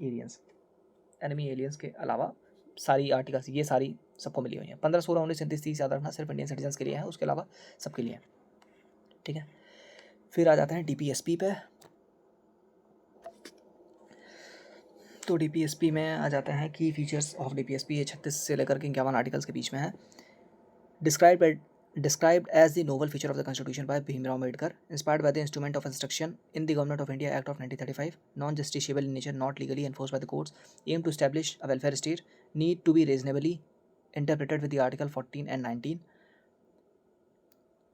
एलियंस के अलावा सारी आर्टिकल्स ये सारी सबको मिली हुई हैं। 15, 16, 19, 29, 30 याद रखना सिर्फ इंडियन सिटीजन्स के लिए है, उसके अलावा सबके लिए है। ठीक है, फिर आ जाते हैं डीपीएसपी पे। तो डीपीएसपी में आ जाते हैं की फीचर्स ऑफ डीपीएसपी, ये 36 से लेकर के 51 आर्टिकल्स के बीच में है। Described as the novel feature of the Constitution by Bhimrao Ambedkar, inspired by the instrument of instruction in the Government of India Act of 1935, non-justiciable in nature, not legally enforced by the courts, aim to establish a welfare state, need to be reasonably interpreted with the Article 14 and 19,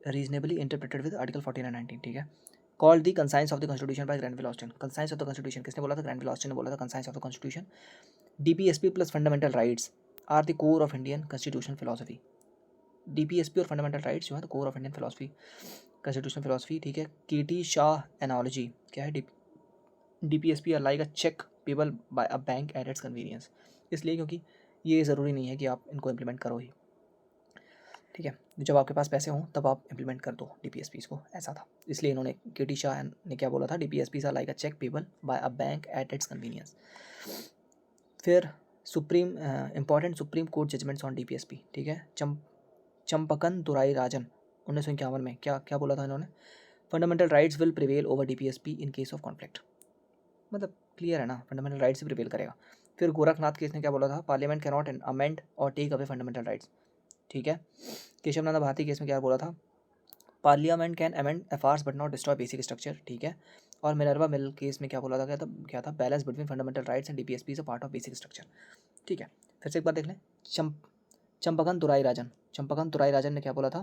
reasonably interpreted with Article 14 and 19. ठीक है, called the Conscience of the Constitution by Granville Austin. Conscience of the Constitution किसने बोला था, Granville Austin ने बोला था Conscience of the Constitution. DPSP plus fundamental rights are the core of Indian constitutional philosophy. DPSP और fundamental rights जो है तो core of Indian philosophy, constitutional philosophy. ठीक है, केटी शाह एनालॉजी क्या है, DPSP are like a cheque payable by a bank at its convenience, इसलिए क्योंकि ये ज़रूरी नहीं है कि आप इनको इम्प्लीमेंट करो ही। ठीक है, जब आपके पास पैसे हों तब आप इम्प्लीमेंट कर दो डीपीएसपीज़ को, ऐसा था। इसलिए इन्होंने केटी शाह ने क्या बोला था, DPSPs are like a cheque payable by a bank at its convenience. फिर supreme important supreme court judgments on DPSP. ठीक है, चंपकन दुराई राजन 1951 में क्या क्या बोला था इन्होंने, fundamental rights will prevail over DPSP in case of conflict, मतलब क्लियर है ना, फंडामेंटल राइट्स ही प्रिवेल करेगा। फिर गोरखनाथ केस ने क्या बोला था, पार्लियामेंट कैन नॉट अमेंड और टेक अवे फंडामेंटल राइट्स। ठीक है, केशव भारती केस में क्या बोला था, parliament can amend FRs but not destroy basic structure. ठीक है, और मिनर्वा मिल केस में क्या बोला था, क्या था balance between fundamental rights and DPSP is a part of basic structure. ठीक है, फिर से एक बार देख लें, चंपकन तुराई राजन ने क्या बोला था,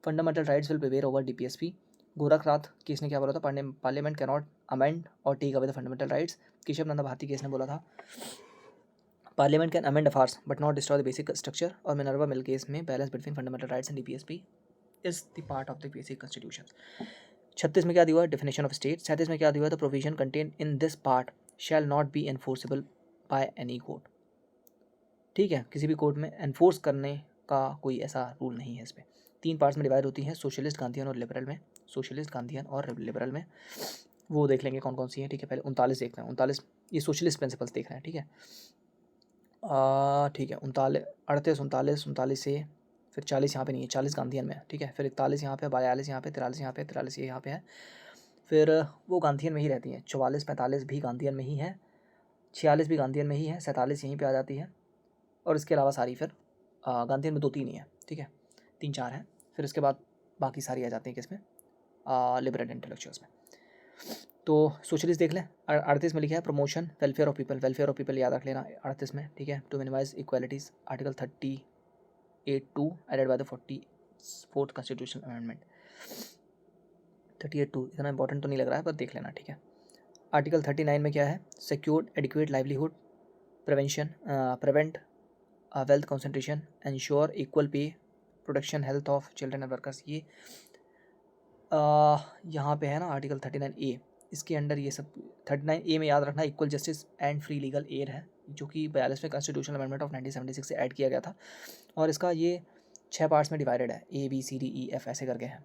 fundamental rights will prevail over DPSP. Golaknath case ने क्या बोला था, पार्लियामेंट कैन नॉट अमेंड और take away the fundamental rights. Keshav Nanda Bharati case ने बोला था, parliament can amend FRs but not destroy the basic structure. और मिनर्वा मिल केस में balance between fundamental rights and DPSP is the part of the basic constitution. 36 में क्या दिया हुआ है, डेफिनेशन ऑफ स्टेट। 37 में क्या दिया हुआ है, the provision contain in this part shall not be enforceable by any court. ठीक है, किसी भी कोर्ट में एनफोर्स करने का कोई ऐसा रूल नहीं है इस पर। 3 पार्ट्स में डिवाइड होती हैं, सोशलिस्ट, गांधीयन और लिबरल में। सोशलिस्ट, गांधीयन और लिबरल में वो देख लेंगे कौन कौन सी है। ठीक है, पहले 39 देख रहे हैं। 39 ये सोशलिस्ट प्रिंसिपल्स देख रहे हैं। ठीक है, ठीक है, 39, 38, 39, 39 से फिर 40 यहाँ पे नहीं है, 40 गांधीयन में है। ठीक है, फिर 41 यहाँ पे, 42 यहाँ पे, 43 यहाँ पे, 43 ये यहाँ पे है। फिर वो गांधीयन में ही रहती हैं। 44, 45 भी गांधीयन में ही है, 46 भी गांधीयन में ही है, 47 यहीं पे आ जाती है, और इसके अलावा सारी फिर गांधीयन में 2-3 ही है। ठीक है, 3-4 हैं, फिर इसके बाद बाकी सारी आ जाती हैं किसमें, लिबरल इंटेलेक्चुअल्स में। तो सोशलिस्ट देख लें। 38 में लिखा है promotion welfare of people, welfare of people याद रख लेना 38 में। ठीक है, to minimise equalities, article 38(2) added by the 44th constitutional amendment. 38(2) इतना इंपॉर्टेंट तो नहीं लग रहा है, पर देख लेना। ठीक है, आर्टिकल 39 में क्या है, secured adequate livelihood, prevent wealth concentration, ensure equal pay, protection health of children and workers. ये यहाँ पे है ना आर्टिकल 39A, इसके अंडर ये सब 39A में याद रखना equal justice and free legal air है, जो कि 42वें कॉन्स्टिट्यूशनल अमेंडमेंट ऑफ 1976 से ऐड किया गया था, और इसका ये 6 पार्ट्स में डिवाइडेड है, ABCDEF ऐसे करके है।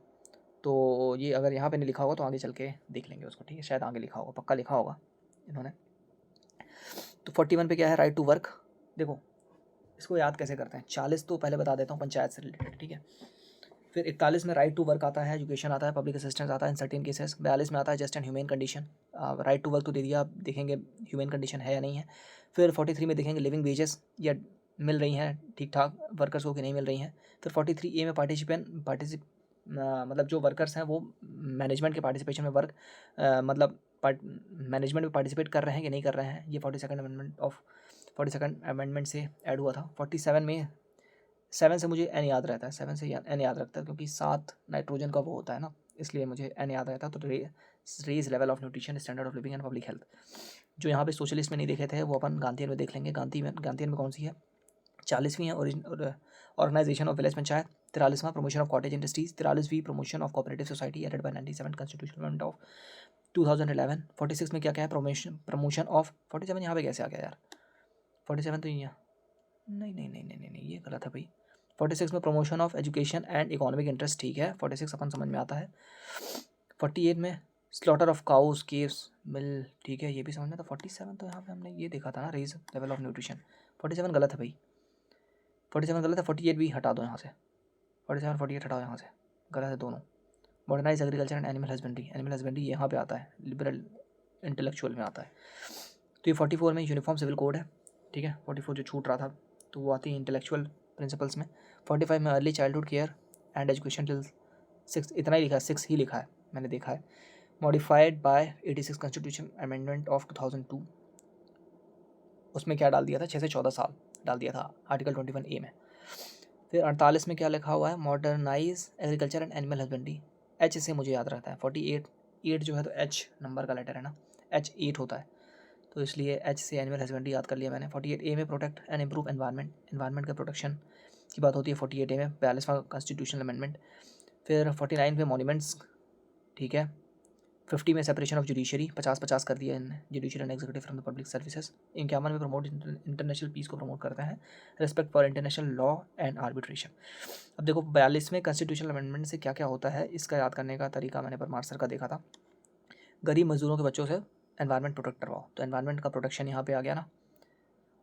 तो ये अगर यहाँ पे नहीं लिखा होगा तो आगे चल के देख लेंगे उसको। ठीक है, शायद आगे लिखा होगा, पक्का लिखा होगा इन्होंने। तो 41 पे क्या है, राइट टू वर्क। देखो इसको याद कैसे करते हैं, 40 तो पहले बता देता हूँ पंचायत से रिलेटेड। ठीक है, फिर 41 में राइट टू वर्क आता है, एजुकेशन आता है, पब्लिक असिस्टेंस आता है इन सर्टेन केसेस। 42 में आता है just and human condition. Right to work तो दे दिया, आप देखेंगे ह्यूमन कंडीशन है या नहीं है। फिर 43 में देखेंगे लिविंग वेजेस या मिल रही हैं ठीक ठाक वर्कर्स को कि नहीं मिल रही हैं। फिर 43A में मतलब जो वर्कर्स हैं वो मैनेजमेंट के पार्टिसिपेशन में मतलब मैनेजमेंट में पार्टिसिपेट कर रहे हैं कि नहीं कर रहे हैं, ये 42nd अमेंडमेंट से ऐड हुआ था। 47 में 7 से मुझे एन याद रहता है, 7 से एन याद रखता है क्योंकि 7 नाइट्रोजन का वो होता है ना, इसलिए मुझे एन याद रहता है। तो raise level of nutrition, standard of living and public health, जो यहाँ पे सोशलिस्ट में नहीं देखे थे वो अपन गांधीयन में देख लेंगे। गांधीयन में कौन सी है, 40वीं है ऑर्गेनाइजेशन ऑफ विलेज पंचायत। 43वां प्रमोशन ऑफ कॉटेज इंडस्ट्रीज। 43वीं promotion of cooperative society added by 97 constitutional amendment of 2011। 46 में क्या क्या है, प्रमोशन ऑफ 47 यहाँ पे कैसे आ गया यार, 47 तो यहाँ नहीं, ये गलत है भाई। 46 में promotion of education and economic interest, ठीक है, 46 अपन समझ में आता है। 48 में स्लॉटर ऑफ काउस, केव्स, मिल, ठीक है, ये भी समझ में था। 47 तो यहाँ पे हमने ये देखा था ना, रेज लेवल ऑफ न्यूट्रिशन। 47 गलत है भाई, 47 गलत है। 48 भी हटा दो यहाँ से, 47 48 हटाओ यहाँ से, गलत है दोनों। Modernise agriculture and animal husbandry यहाँ पे आता है, लिबरल इंटेलेक्चुअल में आता है। तो ये 44 में यूनिफॉर्म सिविल कोड है। ठीक है, 44 जो छूट रहा था तो वो आती है इंटेलेक्चुअल प्रिंसिपल्स में। 45 में early childhood care and education till 6, इतना ही लिखा है, 6 ही लिखा है, मैंने देखा है। Modified by 86 constitution amendment of 2002, उसमें क्या डाल दिया था, 6 से 14 साल डाल दिया था आर्टिकल 21A में। फिर 48 में क्या लिखा हुआ है, modernise agriculture and animal husbandry. H से मुझे याद रहता है। 48 8 जो है तो एच नंबर का लेटर है ना, H 8 होता है, तो इसलिए एच से एनिमल हस्बेंड्री याद कर लिया मैंने। 48A में प्रोटेक्ट एंड इम्प्रूव एनवायरनमेंट के प्रोटेक्शन की बात होती है 48A में, 42वां कॉन्स्टिट्यूशनल अमेंडमेंट। फिर 49 में मॉन्यूमेंट्स, ठीक है। 50 में सेपरेशन ऑफ जुडिशरी, 50-50 कर दिया इन्होंने, judiciary and executive from the public services. 51 में प्रमोट इंटरनेशनल पीस को प्रमोट करते हैं, respect for international law and arbitration. अब देखो 42वें कॉन्स्टिट्यूशनल अमेंडमेंट से क्या क्या होता है, इसका याद करने का तरीका मैंने परमार सर का देखा था। गरीब मजदूरों के बच्चों से एनवायरनमेंट प्रोटेक्ट करवाओ, तो एनवायरनमेंट का प्रोटेक्शन यहाँ पे आ गया ना,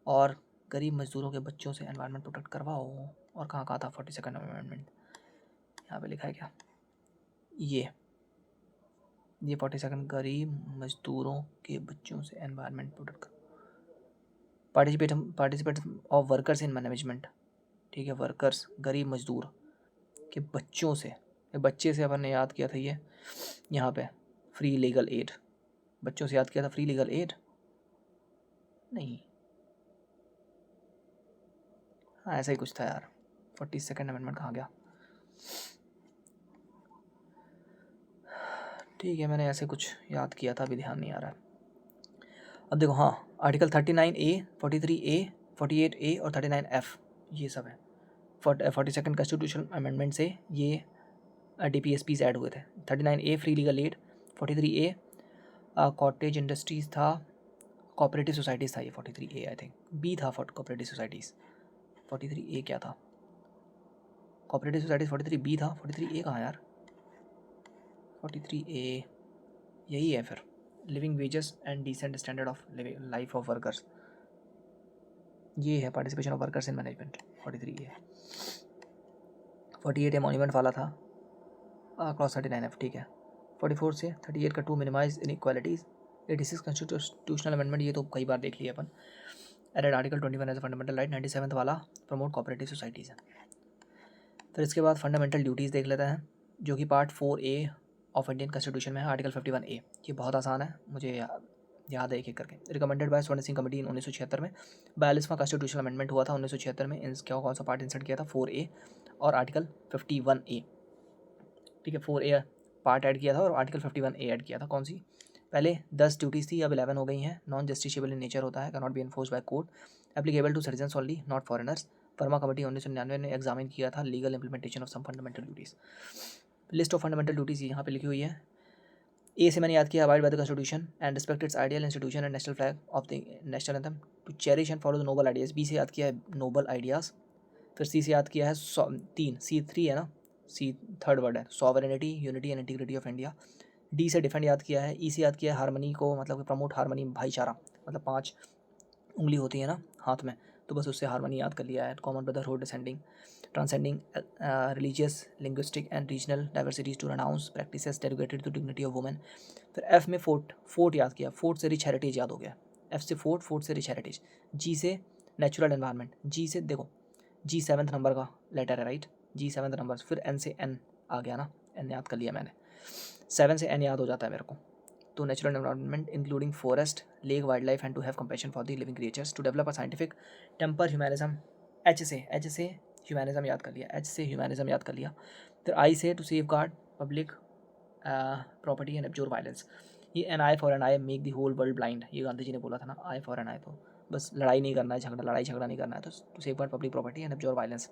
और गरीब मजदूरों के बच्चों से एनवायरनमेंट प्रोटेक्ट करवाओ। और कहाँ कहाँ था 42nd अमेंडमेंट, यहाँ पे लिखा है क्या, ये 42nd, गरीब मजदूरों के बच्चों से एनवायरनमेंट प्रोटेक्ट कर, participate of workers in management, ठीक है, वर्कर्स गरीब मजदूर के बच्चों से, बच्चे से अपन ने याद किया था ये यहाँ पे फ्री लीगल एड, बच्चों से याद किया था फ्री लीगल एड, नहीं, हाँ ऐसा ही कुछ था यार। 42nd अमेंडमेंट कहाँ गया, ठीक है, मैंने ऐसे कुछ याद किया था, अभी ध्यान नहीं आ रहा है। अब देखो, हाँ, आर्टिकल 39A, 43A, 48A और 39F, ये सब है 42nd कॉन्स्टिट्यूशनल अमेंडमेंट से, ये DPSPs ऐड हुए थे। 39A free legal aid, 43A cottage industries था, कोऑपरेटिव सोसाइटीज़ था ये 43A आई थिंक, बी था कोऑपरेटिव सोसाइटीज़, 43A क्या था, कोऑपरेटिव सोसाइटीज़ 43B था, 43A कहाँ यार, 43A यही है फिर, living wages and decent standard of living life of workers, ये है participation of workers in management 43A। 48A monument वाला था, क्लॉज 39F ठीक है। 44 से 38 का to minimize inequalities. 86 constitutional amendment, ये तो कई बार देख लिया अपन। Added article 21 as a fundamental right. 97 वाला प्रमोट कोऑपरेटिव सोसाइटीज़ है। फिर इसके बाद फंडामेंटल ड्यूटीज़ देख लेते हैं, जो कि part 4A of Indian constitution में है, आर्टिकल 51A। ये बहुत आसान है, मुझे याद है एक एक करके। रिकमेंडेड बाय स्वर्ण सिंह कमेटी 1976 में। 42वां कॉन्स्टिट्यूशनल अमेंडमेंट हुआ था 1976 में। इन क्या कौन सा पार्ट इंसर्ट किया था, 4A और आर्टिकल 51A, ठीक है। 4A पार्ट ऐड किया था और आर्टिकल 51A ऐड किया था। कौन सी, पहले 10 ड्यूटीज़ थी, अब 11 हो गई हैं। नॉन जस्टिशिएबल इन नेचर होता है, can not be enforced by court, applicable to citizens only not foreigners. Verma committee 1999 ने एग्जामिन किया था legal implementation of some fundamental duties. List of fundamental duties यहाँ पे लिखी हुई है। ए से मैंने याद किया, abide by the constitution and respect its ideal institution and national flag of the national anthem, to cherish and follow the noble ideas. B से याद किया है नोबल आइडियाज़। फिर सी से याद किया है 3, C3 है ना, सी थर्ड वर्ड है, sovereignty, unity and integrity of India. D से डिफेंड याद किया है। ई से याद किया है हारमनी को, मतलब प्रमोट हारमनी, भाईचारा, मतलब 5 उंगली होती है ना हाथ में, तो बस उससे हारमनी याद कर लिया है। Common brotherhood, descending transcending religious, linguistic and regional diversities to renounce practices dedicated to dignity of women. फिर एफ में फोर्ट याद किया, फोर्ट से रिच हेरिटेज याद हो गया। एफ से फोर्ट से रिच हेरिटेज। जी से नेचुरल एनवायरनमेंट। जी से देखो, जी 7th नंबर का लेटर है, राइट, जी 7th नंबर। फिर एन से एन आ गया ना, एन याद कर लिया मैंने, 7 से एन याद हो जाता है मेरे को। तो natural environment including forest, lake, wild life and to have compassion for the living creatures, to develop a scientific temper, humanism. H से ह्यूमैनिज्म याद कर लिया, एच से ह्यूमैनिज्म याद कर लिया। फिर आई से to safeguard public property and abjure violence. ये an eye for an eye make the whole world blind, ये गांधी जी ने बोला था ना, आई फॉर एन आई, तो बस लड़ाई नहीं करना है, लड़ाई झगड़ा नहीं करना है, तो to safeguard public property and abjure violence.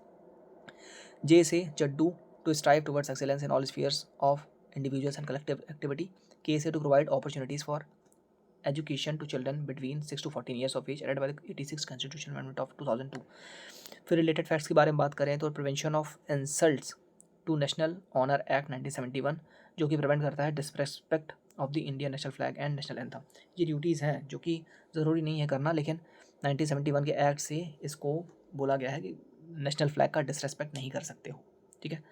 J से जड्डू, to strive towards excellence in all spheres of individuals and collective activity. K से to provide opportunities for education to children between 6 to 14 years of age, added by the 86 Constitutional Amendment of 2002. फिर related facts के बारे में बात करें तो prevention of insults to national honour act 1971, जो कि प्रिवेंट करता है disrespect of the Indian national flag and national anthem. ये ड्यूटीज़ हैं जो कि ज़रूरी नहीं है करना, लेकिन 1971 के एक्ट से इसको बोला गया है कि नेशनल फ्लैग का डिसरेस्पेक्ट नहीं कर सकते हो, ठीक है।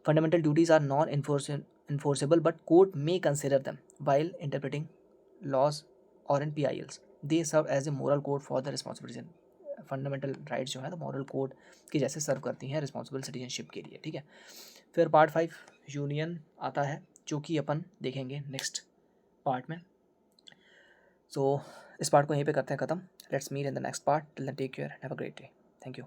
Fundamental duties are non-enforceable, but court may consider them while interpreting laws or in PILs. They serve as a moral code for the responsible citizen. Fundamental rights जो है तो मॉरल कोड के जैसे सर्व करती हैं रिस्पॉन्सिबल सिटीजनशिप के लिए, ठीक है। फिर पार्ट 5 यूनियन आता है, जो कि अपन देखेंगे नेक्स्ट पार्ट में। सो इस पार्ट को यहीं पे करते हैं ख़त्म। Let's meet in the next part. Till then take care, have a great day, thank you.